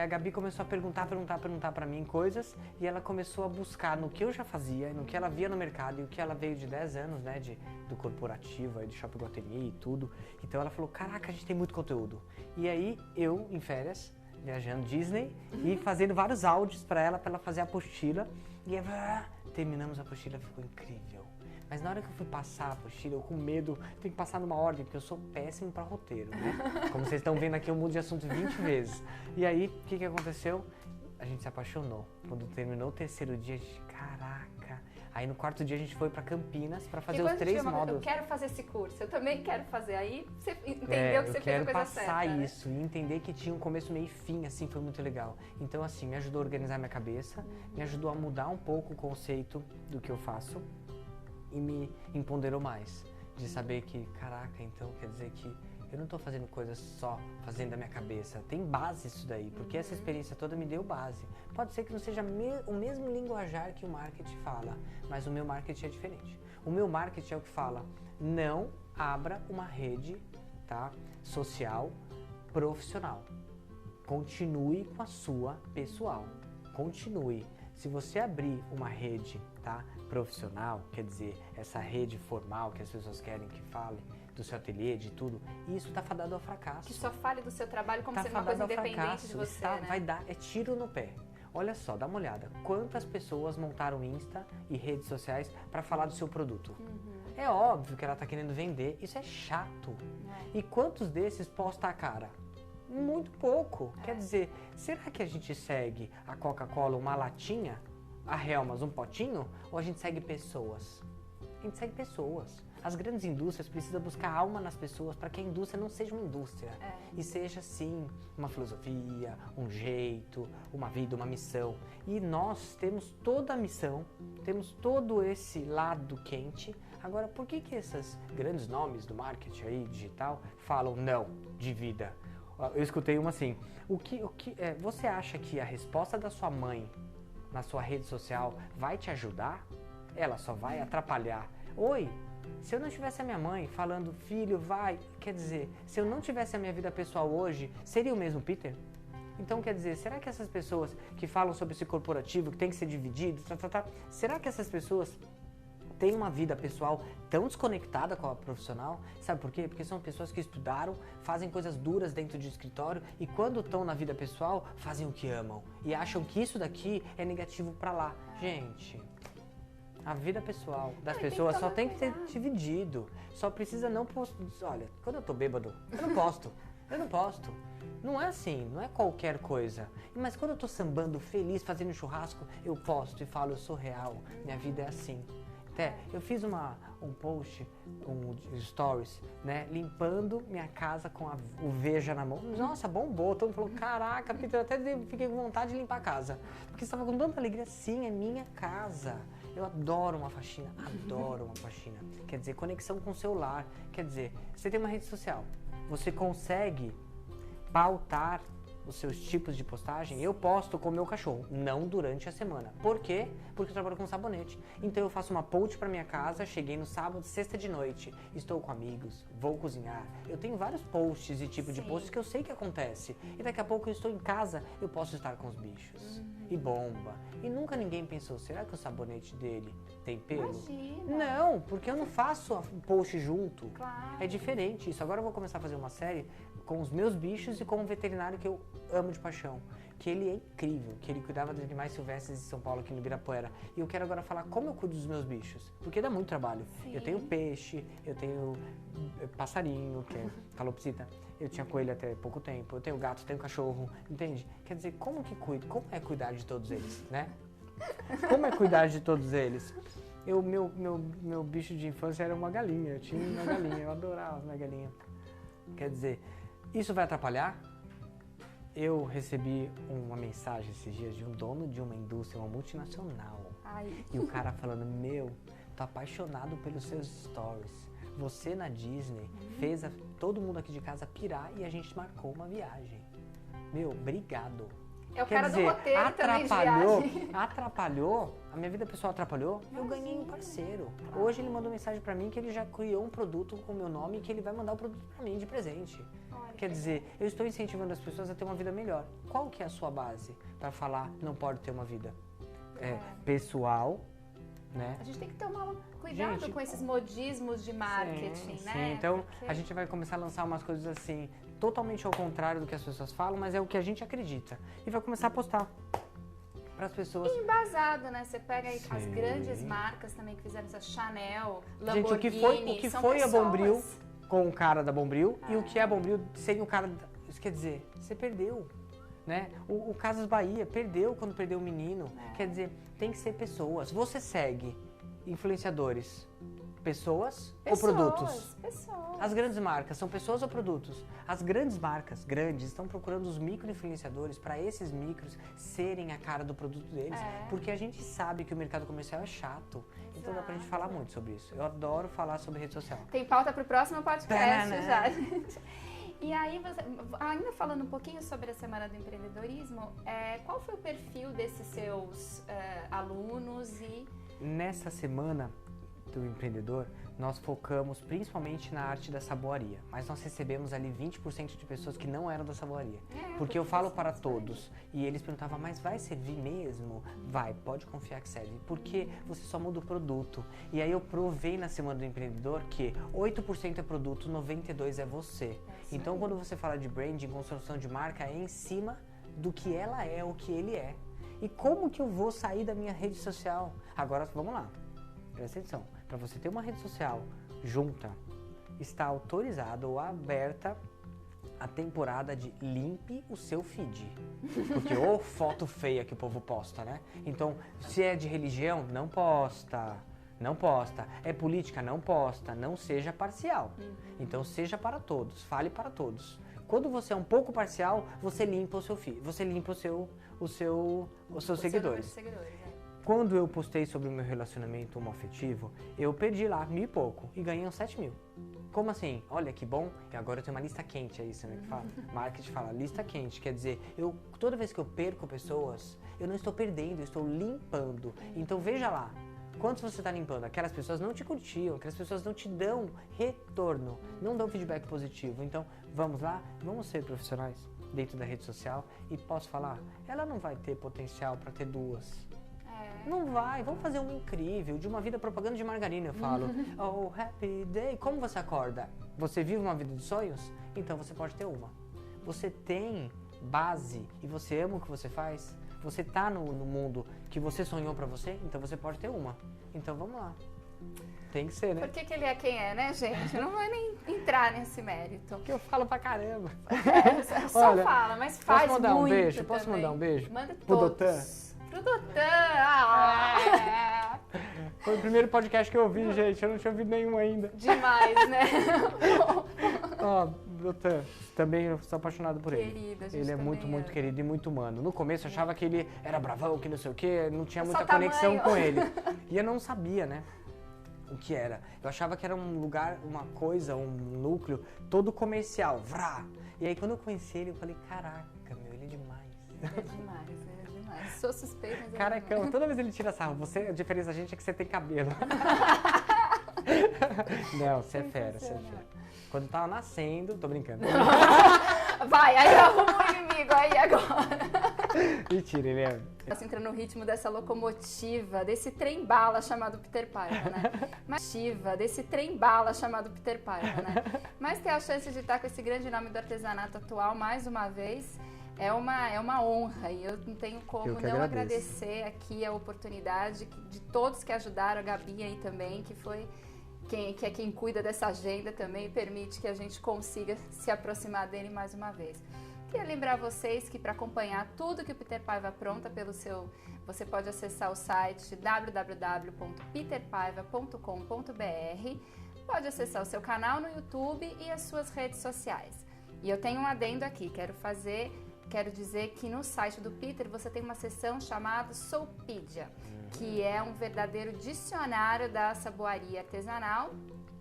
a Gabi começou a perguntar pra mim coisas e ela começou a buscar no que eu já fazia, no que ela via no mercado e o que ela veio de 10 anos, né, do corporativo, aí de Shopping Guatemi e tudo. Então ela falou, caraca, a gente tem muito conteúdo. E aí eu, em férias, viajando Disney e fazendo vários áudios pra ela fazer a apostila. E terminamos a apostila, ficou incrível. Mas na hora que eu fui passar a apostila, eu com medo, tenho que passar numa ordem, porque eu sou péssimo pra roteiro, né? Como vocês estão vendo aqui, eu mudo de assunto 20 vezes. E aí, o que aconteceu? A gente se apaixonou. Quando terminou o 3º dia, a gente, caraca. Aí no 4º dia a gente foi pra Campinas pra fazer os 3 módulos. Eu quero fazer esse curso, eu também quero fazer. Aí você entendeu que você fez a coisa certa. Eu quero passar isso e entender que tinha um começo, meio e fim, assim, foi muito legal. Então, assim, me ajudou a organizar minha cabeça, me ajudou a mudar um pouco o conceito do que eu faço e me empoderou mais. De saber que, caraca, então quer dizer que eu não estou fazendo coisas só fazendo da minha cabeça. Tem base isso daí, porque essa experiência toda me deu base. Pode ser que não seja o mesmo linguajar que o marketing fala, mas o meu marketing é diferente. O meu marketing é o que fala, não abra uma rede, tá, social profissional. Continue com a sua pessoal. Continue. Se você abrir uma rede, tá, profissional, quer dizer, essa rede formal que as pessoas querem que fale, do seu ateliê, de tudo, isso está fadado ao fracasso. Que só fale do seu trabalho como Tá sendo uma coisa fadado ao independente fracasso. de você, Está, né? vai dar, é tiro no pé. Olha só, dá uma olhada. Quantas pessoas montaram Insta e redes sociais para falar do seu produto? É óbvio que ela está querendo vender, isso é chato. E quantos desses posta a cara? Muito pouco. Quer dizer, será que a gente segue a Coca-Cola uma latinha, a Helmas um potinho, ou a gente segue pessoas? A gente segue pessoas. As grandes indústrias precisam buscar alma nas pessoas para que a indústria não seja uma indústria. E seja, sim, uma filosofia, um jeito, uma vida, uma missão. E nós temos toda a missão, temos todo esse lado quente. Agora, por que esses grandes nomes do marketing aí, digital, falam não de vida? Eu escutei uma assim, você acha que a resposta da sua mãe na sua rede social vai te ajudar? Ela só vai atrapalhar. Oi, se eu não tivesse a minha mãe falando, filho, vai, quer dizer, se eu não tivesse a minha vida pessoal hoje, seria o mesmo Peter? Então, quer dizer, será que essas pessoas que falam sobre esse corporativo, que tem que ser dividido, será que essas pessoas têm uma vida pessoal tão desconectada com a profissional? Sabe por quê? Porque são pessoas que estudaram, fazem coisas duras dentro de escritório e quando estão na vida pessoal, fazem o que amam e acham que isso daqui é negativo pra lá. Gente, a vida pessoal das pessoas só tem que ser dividido. Só precisa não postar. Olha, quando eu tô bêbado, eu não posto. Eu não posto. Não é assim, não é qualquer coisa. Mas quando eu tô sambando, feliz, fazendo churrasco, eu posto e falo, eu sou real. Minha vida é assim. Até, eu fiz um post, stories, né, limpando minha casa com o Veja na mão. Nossa, bombou. Todo mundo falou, caraca, Peter, eu até fiquei com vontade de limpar a casa. Porque estava com tanta alegria. Sim, é minha casa. Eu adoro uma faxina, adoro uma faxina. Quer dizer, conexão com o celular. Quer dizer, você tem uma rede social, você consegue pautar os seus tipos de postagem. Eu posto com o meu cachorro, não durante a semana. Por quê? Porque eu trabalho com sabonete. Então eu faço uma post para minha casa, cheguei no sábado, sexta de noite, estou com amigos, vou cozinhar. Eu tenho vários posts e tipo de posts que eu sei que acontece. E daqui a pouco eu estou em casa, eu posso estar com os bichos. E bomba. E nunca ninguém pensou, será que o sabonete dele tem pelo? Imagina. Não, porque eu não faço o post junto. Claro. É diferente isso. Agora eu vou começar a fazer uma série com os meus bichos e com um veterinário que eu amo de paixão. Que ele é incrível, que ele cuidava dos animais silvestres de São Paulo, aqui no Ibirapuera. E eu quero agora falar como eu cuido dos meus bichos. Porque dá muito trabalho. Sim. Eu tenho peixe, eu tenho passarinho, que é calopsita. Eu tinha coelho até pouco tempo. Eu tenho gato, tenho cachorro, entende? Quer dizer, como que cuido? Como é cuidar de todos eles, né? Como é cuidar de todos eles? Meu bicho de infância era uma galinha. Eu tinha uma galinha, eu adorava minha galinha. Quer dizer, isso vai atrapalhar? Eu recebi uma mensagem esses dias de um dono de uma indústria, uma multinacional. Ai. E o cara falando, tô apaixonado pelos seus stories. Você na Disney fez todo mundo aqui de casa pirar e a gente marcou uma viagem. Obrigado. É o Quer cara dizer, do roteiro também de viagem. atrapalhou, a minha vida pessoal atrapalhou, eu ganhei um parceiro. Hoje ele mandou mensagem pra mim que ele já criou um produto com o meu nome e que ele vai mandar o produto pra mim de presente. Olha, Quer dizer, eu estou incentivando as pessoas a ter uma vida melhor. Qual que é a sua base para falar não pode ter uma vida pessoal, né? a gente tem que tomar cuidado Gente, com esses modismos de marketing, né? Sim, então Porque a gente vai começar a lançar umas coisas assim, totalmente ao contrário do que as pessoas falam, mas é o que a gente acredita. E vai começar a postar para as pessoas. embasado, né? Você pega aí as Sim. grandes marcas também que fizeram isso, Chanel, Gente, Lamborghini, o que são foi a pessoas. Bombril com o cara da Bombril e o que é a Bombril sem o cara... Isso quer dizer, você perdeu, né? O Casas Bahia perdeu quando perdeu o menino. Quer dizer, tem que ser pessoas. Você segue influenciadores, pessoas ou produtos? Pessoas. As grandes marcas são pessoas ou produtos? As grandes marcas, grandes, estão procurando os micro-influenciadores para esses micros serem a cara do produto deles. Porque a gente sabe que o mercado comercial é chato. Então dá pra gente falar muito sobre isso. Eu adoro falar sobre rede social. Tem pauta pro próximo podcast Tanana. já, gente. E aí, ainda falando um pouquinho sobre a Semana do Empreendedorismo, qual foi o perfil desses seus alunos e... Nessa semana do empreendedor, nós focamos principalmente na arte da saboaria, mas nós recebemos ali 20% de pessoas que não eram da saboaria. Porque eu falo para todos, e eles perguntavam, mas vai servir mesmo? Vai, pode confiar que serve, porque você só muda o produto. E aí eu provei na Semana do Empreendedor que 8% é produto, 92% é você. Então quando você fala de branding, construção de marca, é em cima do que ela é, o que ele é. E como que eu vou sair da minha rede social? Agora vamos lá, presta atenção. Para você ter uma rede social junta, está autorizada ou aberta a temporada de limpe o seu feed. Porque ou foto feia que o povo posta, né? Então, se é de religião, não posta. Não posta. É política, não posta. Não seja parcial. Então, seja para todos. Fale para todos. Quando você é um pouco parcial, você limpa o seu feed. Você limpa os seus seguidores. Quando eu postei sobre o meu relacionamento homoafetivo, eu perdi lá 1.000 e pouco e ganhei uns 7.000. Como assim? Olha que bom, e agora eu tenho uma lista quente, é isso, né, que fala? Marketing fala lista quente, quer dizer, toda vez que eu perco pessoas, eu não estou perdendo, eu estou limpando. Então veja lá, quantos você está limpando? Aquelas pessoas não te curtiam, aquelas pessoas não te dão retorno, não dão feedback positivo. Então vamos lá, vamos ser profissionais dentro da rede social e posso falar, ela não vai ter potencial para ter 2. Não vai, vamos fazer um incrível, de uma vida propaganda de margarina, eu falo. Oh, happy day. Como você acorda? Você vive uma vida de sonhos? Então você pode ter uma. Você tem base e você ama o que você faz? Você tá no mundo que você sonhou pra você? Então você pode ter uma. Então vamos lá. Tem que ser, né? Por que ele é quem é, né, gente? Não vai nem entrar nesse mérito. Porque eu falo pra caramba. Só olha, fala, mas faz posso mandar muito um beijo? também. Posso mandar um beijo? Manda pro todos. Dotan? Pro Dotan! Foi o primeiro podcast que eu ouvi, gente. Eu não tinha ouvido nenhum ainda. Demais, né? Ó, Dotan, também eu sou apaixonado por ele. Querido, a gente ele é também muito querido e muito humano. No começo eu achava que ele era bravão, que não sei o quê, não tinha muita só conexão tamanho. com ele. E eu não sabia, né? O que era. Eu achava que era um lugar, uma coisa, um núcleo todo comercial. Vrá! E aí quando eu conheci ele, eu falei, caraca, meu, ele é demais. Ele é demais, ele é demais. Sou suspeita, mas Carecão, toda vez ele tira sarro. A diferença da gente é que você tem cabelo. Não, você é fera, você é fera. Quando eu tava nascendo, tô brincando. Vai, aí arruma um inimigo aí agora. Mentira, ele é... Você entra no ritmo dessa locomotiva, desse trem-bala chamado Peter Paiva, né? Desse trem-bala chamado Peter Paiva, né? Mas ter a chance de estar com esse grande nome do artesanato atual mais uma vez é uma honra. E eu não tenho como não agradecer aqui a oportunidade de todos que ajudaram, a Gabi aí também, que é quem cuida dessa agenda também e permite que a gente consiga se aproximar dele mais uma vez. Queria lembrar vocês que para acompanhar tudo que o Peter Paiva apronta você pode acessar o site www.peterpaiva.com.br, pode acessar o seu canal no YouTube e as suas redes sociais. E eu tenho um adendo aqui, quero dizer que no site do Peter você tem uma seção chamada Soulpedia, que é um verdadeiro dicionário da saboaria artesanal,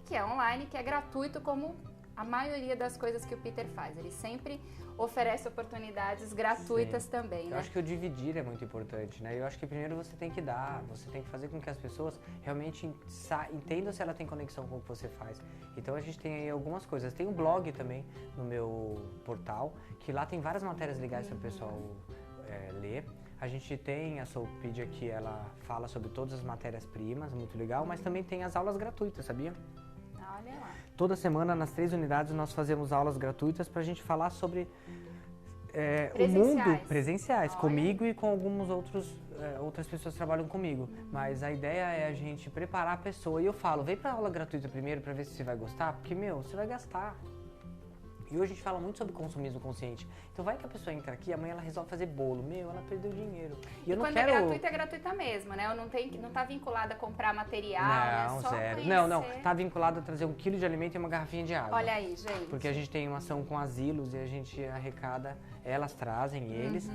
que é online, que é gratuito como a maioria das coisas que o Peter faz. Ele sempre oferece oportunidades gratuitas Sim. também, né? Eu acho que o dividir é muito importante, né? Eu acho que primeiro você tem que dar, você tem que fazer com que as pessoas realmente entendam se ela tem conexão com o que você faz. Então a gente tem aí algumas coisas. Tem um blog também no meu portal, que lá tem várias matérias legais para o pessoal ler. A gente tem a Soulpedia, que ela fala sobre todas as matérias-primas, muito legal, mas também tem as aulas gratuitas, sabia? Olha lá. Toda semana, nas 3 unidades, nós fazemos aulas gratuitas para a gente falar sobre o mundo presenciais, comigo e com alguns outras pessoas que trabalham comigo. Mas a ideia é a gente preparar a pessoa. E eu falo, vem para aula gratuita primeiro para ver se você vai gostar, porque, você vai gastar. E hoje a gente fala muito sobre consumismo consciente. Então vai que a pessoa entra aqui, amanhã ela resolve fazer bolo. Ela perdeu dinheiro. E eu não quero... é gratuita mesmo, né? Não tá vinculada a comprar material, não, né? Só zero. conhecer. Não. Tá vinculado a trazer 1 quilo de alimento e uma garrafinha de água. Olha aí, gente. Porque a gente tem uma ação com asilos e a gente arrecada, elas trazem, eles,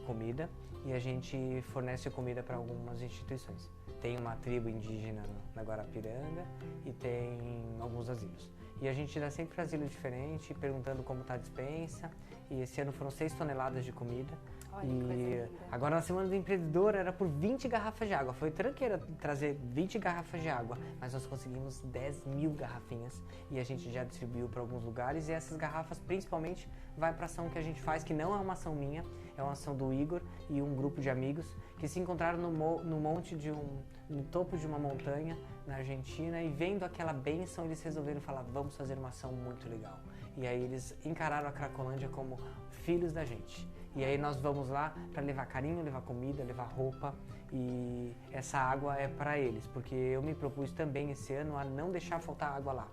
comida. E a gente fornece comida para algumas instituições. Tem uma tribo indígena na Guarapiranga e tem alguns asilos. E a gente dá sempre asilo diferente, perguntando como está a despensa. E esse ano foram 6 toneladas de comida. Olha, que coisa linda. Agora na Semana do Empreendedor era por 20 garrafas de água. Foi tranqueira trazer 20 garrafas de água, mas nós conseguimos 10 mil garrafinhas e a gente já distribuiu para alguns lugares. E essas garrafas principalmente vai para ação que a gente faz, que não é uma ação minha, é uma ação do Igor e um grupo de amigos que se encontraram no topo de uma montanha na Argentina, e vendo aquela bênção eles resolveram falar, vamos fazer uma ação muito legal. E aí eles encararam a Cracolândia como filhos da gente. E aí nós vamos lá para levar carinho, levar comida, levar roupa, e essa água é para eles, porque eu me propus também esse ano a não deixar faltar água lá,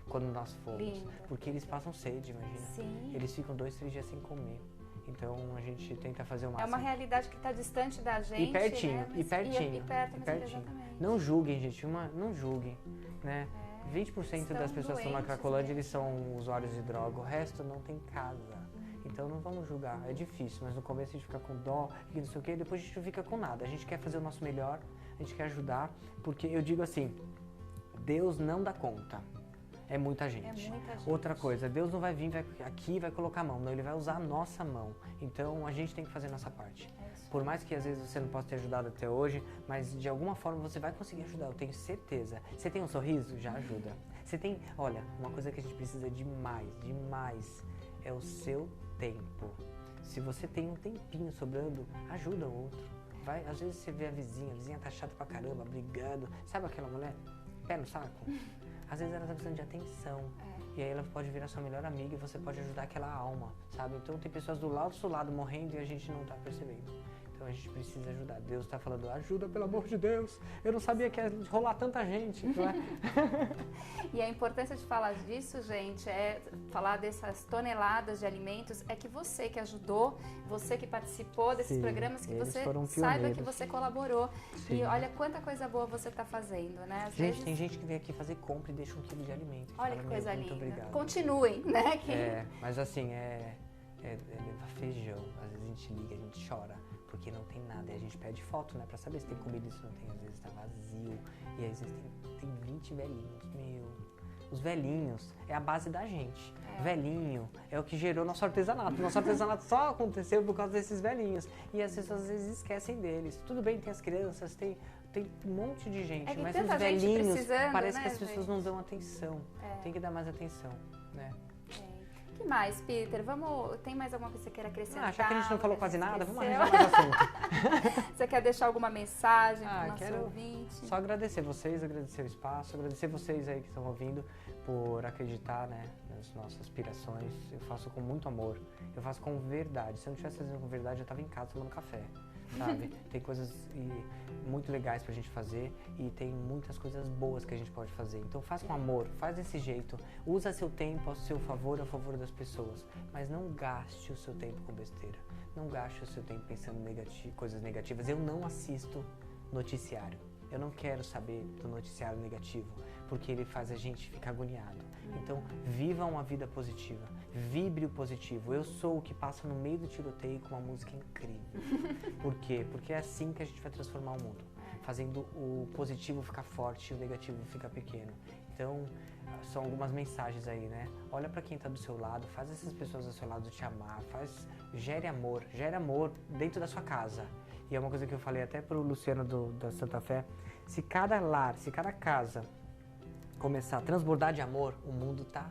quando nós formos. Lindo. Porque eles passam sede, imagina. Sim. Eles ficam 2, 3 dias sem comer. Então a gente tenta fazer o É máximo. uma realidade que está distante da gente, E pertinho, né? e pertinho. E perto, mas pertinho. exatamente. Não julguem, gente, não julguem, né? 20% Estão das pessoas que estão na doentes, Cracolândia, né? eles são usuários de droga, o resto não tem casa. Então não vamos julgar, é difícil, mas no começo a gente fica com dó e não sei o quê, depois a gente não fica com nada. A gente quer fazer o nosso melhor, a gente quer ajudar, porque eu digo assim, Deus não dá conta. É muita gente. É muita gente. Outra coisa, Deus não vai vir aqui e vai colocar a mão, não, Ele vai usar a nossa mão. Então a gente tem que fazer a nossa parte. É isso. Por mais que às vezes você não possa ter ajudado até hoje, mas de alguma forma você vai conseguir ajudar, eu tenho certeza. Você tem um sorriso? Já ajuda. Você tem, olha, uma coisa que a gente precisa demais, é o seu tempo. Se você tem um tempinho sobrando, ajuda o outro. Vai, às vezes você vê a vizinha tá chata pra caramba, brigando. Sabe aquela mulher? Pé no saco? Às vezes ela tá precisando de atenção. E aí ela pode virar sua melhor amiga e você pode ajudar aquela alma, sabe? Então tem pessoas do lado morrendo e a gente não tá percebendo. Então a gente precisa ajudar. Deus tá falando, ajuda pelo amor de Deus. Eu não sabia que ia rolar tanta gente, não é? E a importância de falar disso, gente, é falar dessas toneladas de alimentos, é que você que ajudou, você que participou desses Sim, programas, que eles você foram saiba pioneiros. que você colaborou. Sim. E olha quanta coisa boa você está fazendo, né? Às Gente, vezes, tem gente que vem aqui fazer compra e deixa 1 quilo de alimento. olha Fala, que coisa muito linda. obrigado. Continuem, né? Mas assim, é levar feijão. Às vezes a gente liga, a gente chora, porque não tem nada. E a gente pede foto, né, pra saber se tem comida e se não tem. Às vezes tá vazio. E às vezes tem 20 velhinhos. Os velhinhos é a base da gente. Velhinho é o que gerou nosso artesanato. Nosso artesanato só aconteceu por causa desses velhinhos. E as pessoas às vezes esquecem deles. Tudo bem, tem as crianças, tem um monte de gente. É que mas tanta os gente velhinhos, precisando, parece né, que as pessoas gente? não dão atenção. É. Tem que dar mais atenção, né? O que mais, Peter? Tem mais alguma coisa que você queira acrescentar? Já que a gente não falou que quase gente nada, vamos esqueceu? arranjar mais assunto. Você quer deixar alguma mensagem para o nosso quero ouvinte? Só agradecer vocês, agradecer o espaço, agradecer vocês aí que estão ouvindo por acreditar, né, nas nossas aspirações. Eu faço com muito amor, eu faço com verdade. Se eu não estivesse fazendo com verdade, eu estava em casa tomando café, sabe? Tem coisas muito legais pra gente fazer e tem muitas coisas boas que a gente pode fazer. Então faz com amor, faz desse jeito, usa seu tempo ao seu favor e ao favor das pessoas, mas não gaste o seu tempo com besteira, não gaste o seu tempo pensando em coisas negativas. Eu não assisto noticiário, eu não quero saber do noticiário negativo, porque ele faz a gente ficar agoniado. Então viva uma vida positiva, vibre o positivo. Eu sou o que passa no meio do tiroteio com uma música incrível. Por quê? Porque é assim que a gente vai transformar o mundo, fazendo o positivo ficar forte e o negativo ficar pequeno. Então, são algumas mensagens aí, né? Olha pra quem tá do seu lado, faz essas pessoas do seu lado te amar, gere amor dentro da sua casa. E é uma coisa que eu falei até pro Luciano da Santa Fé, se cada lar, se cada casa começar a transbordar de amor, o mundo tá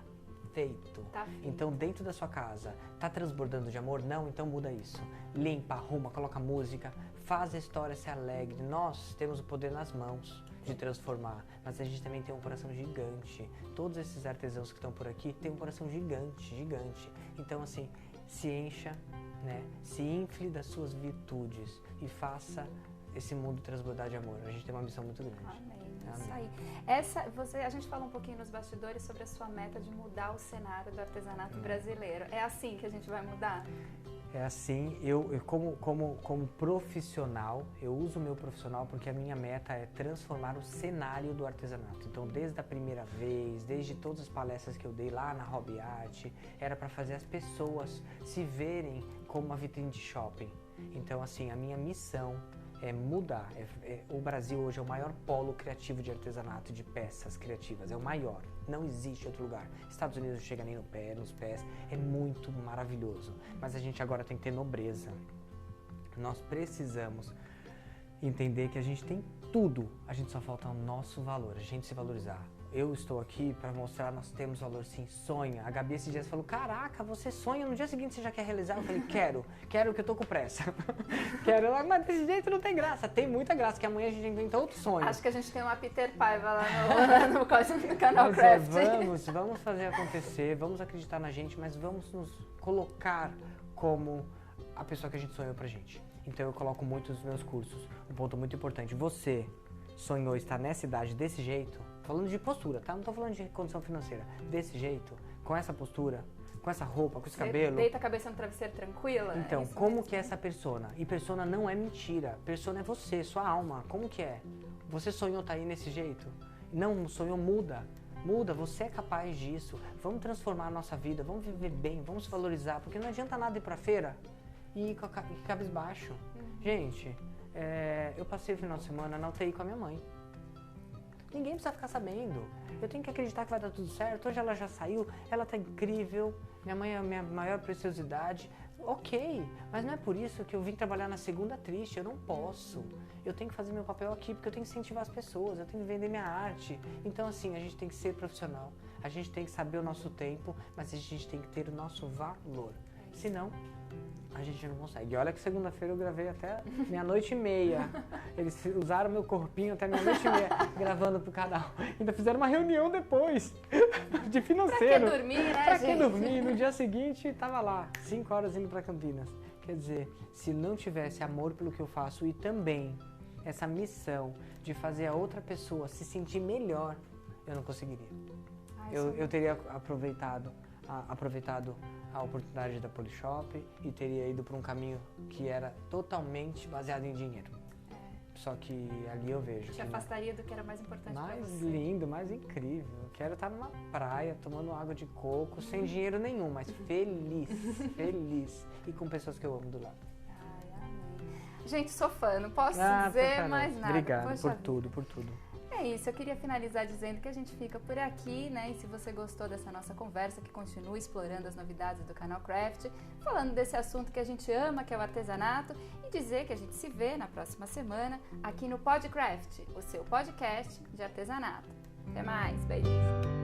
feito. Então, dentro da sua casa, tá transbordando de amor? Não, então muda isso. Limpa, arruma, coloca música, faz a história ser alegre. Nós temos o poder nas mãos de transformar, mas a gente também tem um coração gigante. Todos esses artesãos que estão por aqui têm um coração gigante. Então, assim, se encha, né? Se infle das suas virtudes e faça esse mundo transbordar de amor. A gente tem uma missão muito grande. Amém. Amém. Isso aí. A gente falou um pouquinho nos bastidores sobre a sua meta de mudar o cenário do artesanato brasileiro. É assim que a gente vai mudar? É assim, eu como profissional, eu uso o meu profissional porque a minha meta é transformar o cenário do artesanato. Então, desde a primeira vez, desde todas as palestras que eu dei lá na Hobby Art, era para fazer as pessoas se verem como uma vitrine de shopping. Então, assim, a minha missão é mudar. O Brasil hoje é o maior polo criativo de artesanato, de peças criativas, é o maior. Não existe outro lugar. Estados Unidos não chega nem nos pés, é muito maravilhoso. Mas a gente agora tem que ter nobreza. Nós precisamos entender que a gente tem tudo, a gente só falta o nosso valor, a gente se valorizar. Eu estou aqui para mostrar, nós temos valor sim, sonha. A Gabi esses dias falou, caraca, você sonha, no dia seguinte você já quer realizar? Eu falei, quero que eu tô com pressa. Quero, mas desse jeito não tem graça, tem muita graça, que amanhã a gente inventa outro sonho. Acho que a gente tem uma Peter Paiva lá no canal Craft. Vamos fazer acontecer, vamos acreditar na gente, mas vamos nos colocar como a pessoa que a gente sonhou pra gente. Então eu coloco muito nos meus cursos, um ponto muito importante, você sonhou estar nessa idade desse jeito, falando de postura, tá? Não tô falando de condição financeira. Desse jeito, com essa postura, com essa roupa, com esse cabelo. Deita a cabeça no travesseiro tranquila? Então, como que é essa persona? E persona não é mentira. Persona é você, sua alma. Como que é? Você sonhou tá aí nesse jeito? Não sonhou, muda. Muda, você é capaz disso. Vamos transformar a nossa vida, vamos viver bem, vamos se valorizar. Porque não adianta nada ir pra feira e ir cabisbaixo. Gente, eu passei o final de semana na UTI com a minha mãe. Ninguém precisa ficar sabendo. Eu tenho que acreditar que vai dar tudo certo. Hoje ela já saiu, ela tá incrível. Minha mãe é a minha maior preciosidade. Ok, mas não é por isso que eu vim trabalhar na segunda triste. Eu não posso. Eu tenho que fazer meu papel aqui porque eu tenho que incentivar as pessoas. Eu tenho que vender minha arte. Então assim, a gente tem que ser profissional. A gente tem que saber o nosso tempo, mas a gente tem que ter o nosso valor. Senão, a gente não consegue. E olha que segunda-feira eu gravei até meia-noite e meia. Eles usaram meu corpinho até meia-noite e meia, gravando pro canal. Ainda fizeram uma reunião depois, de financeiro. Pra que dormir, né, pra gente? que dormir? No dia seguinte, tava lá, 5 horas indo pra Campinas. Quer dizer, se não tivesse amor pelo que eu faço e também essa missão de fazer a outra pessoa se sentir melhor, eu não conseguiria. Eu teria aproveitado a oportunidade da Polishop e teria ido por um caminho que era totalmente baseado em dinheiro. Só que ali eu vejo. Te afastaria do que era mais importante pra você. Mais lindo, mais incrível. Eu quero estar numa praia, tomando água de coco, sem dinheiro nenhum, mas feliz, feliz. E com pessoas que eu amo do lado. Ai, amém. Gente, sou fã, não posso Ah, dizer mais nada. Obrigado Poxa por tudo. É isso, eu queria finalizar dizendo que a gente fica por aqui, né? E se você gostou dessa nossa conversa, que continue explorando as novidades do canal Craft, falando desse assunto que a gente ama, que é o artesanato, e dizer que a gente se vê na próxima semana aqui no PodCraft, o seu podcast de artesanato. Até mais, beijos!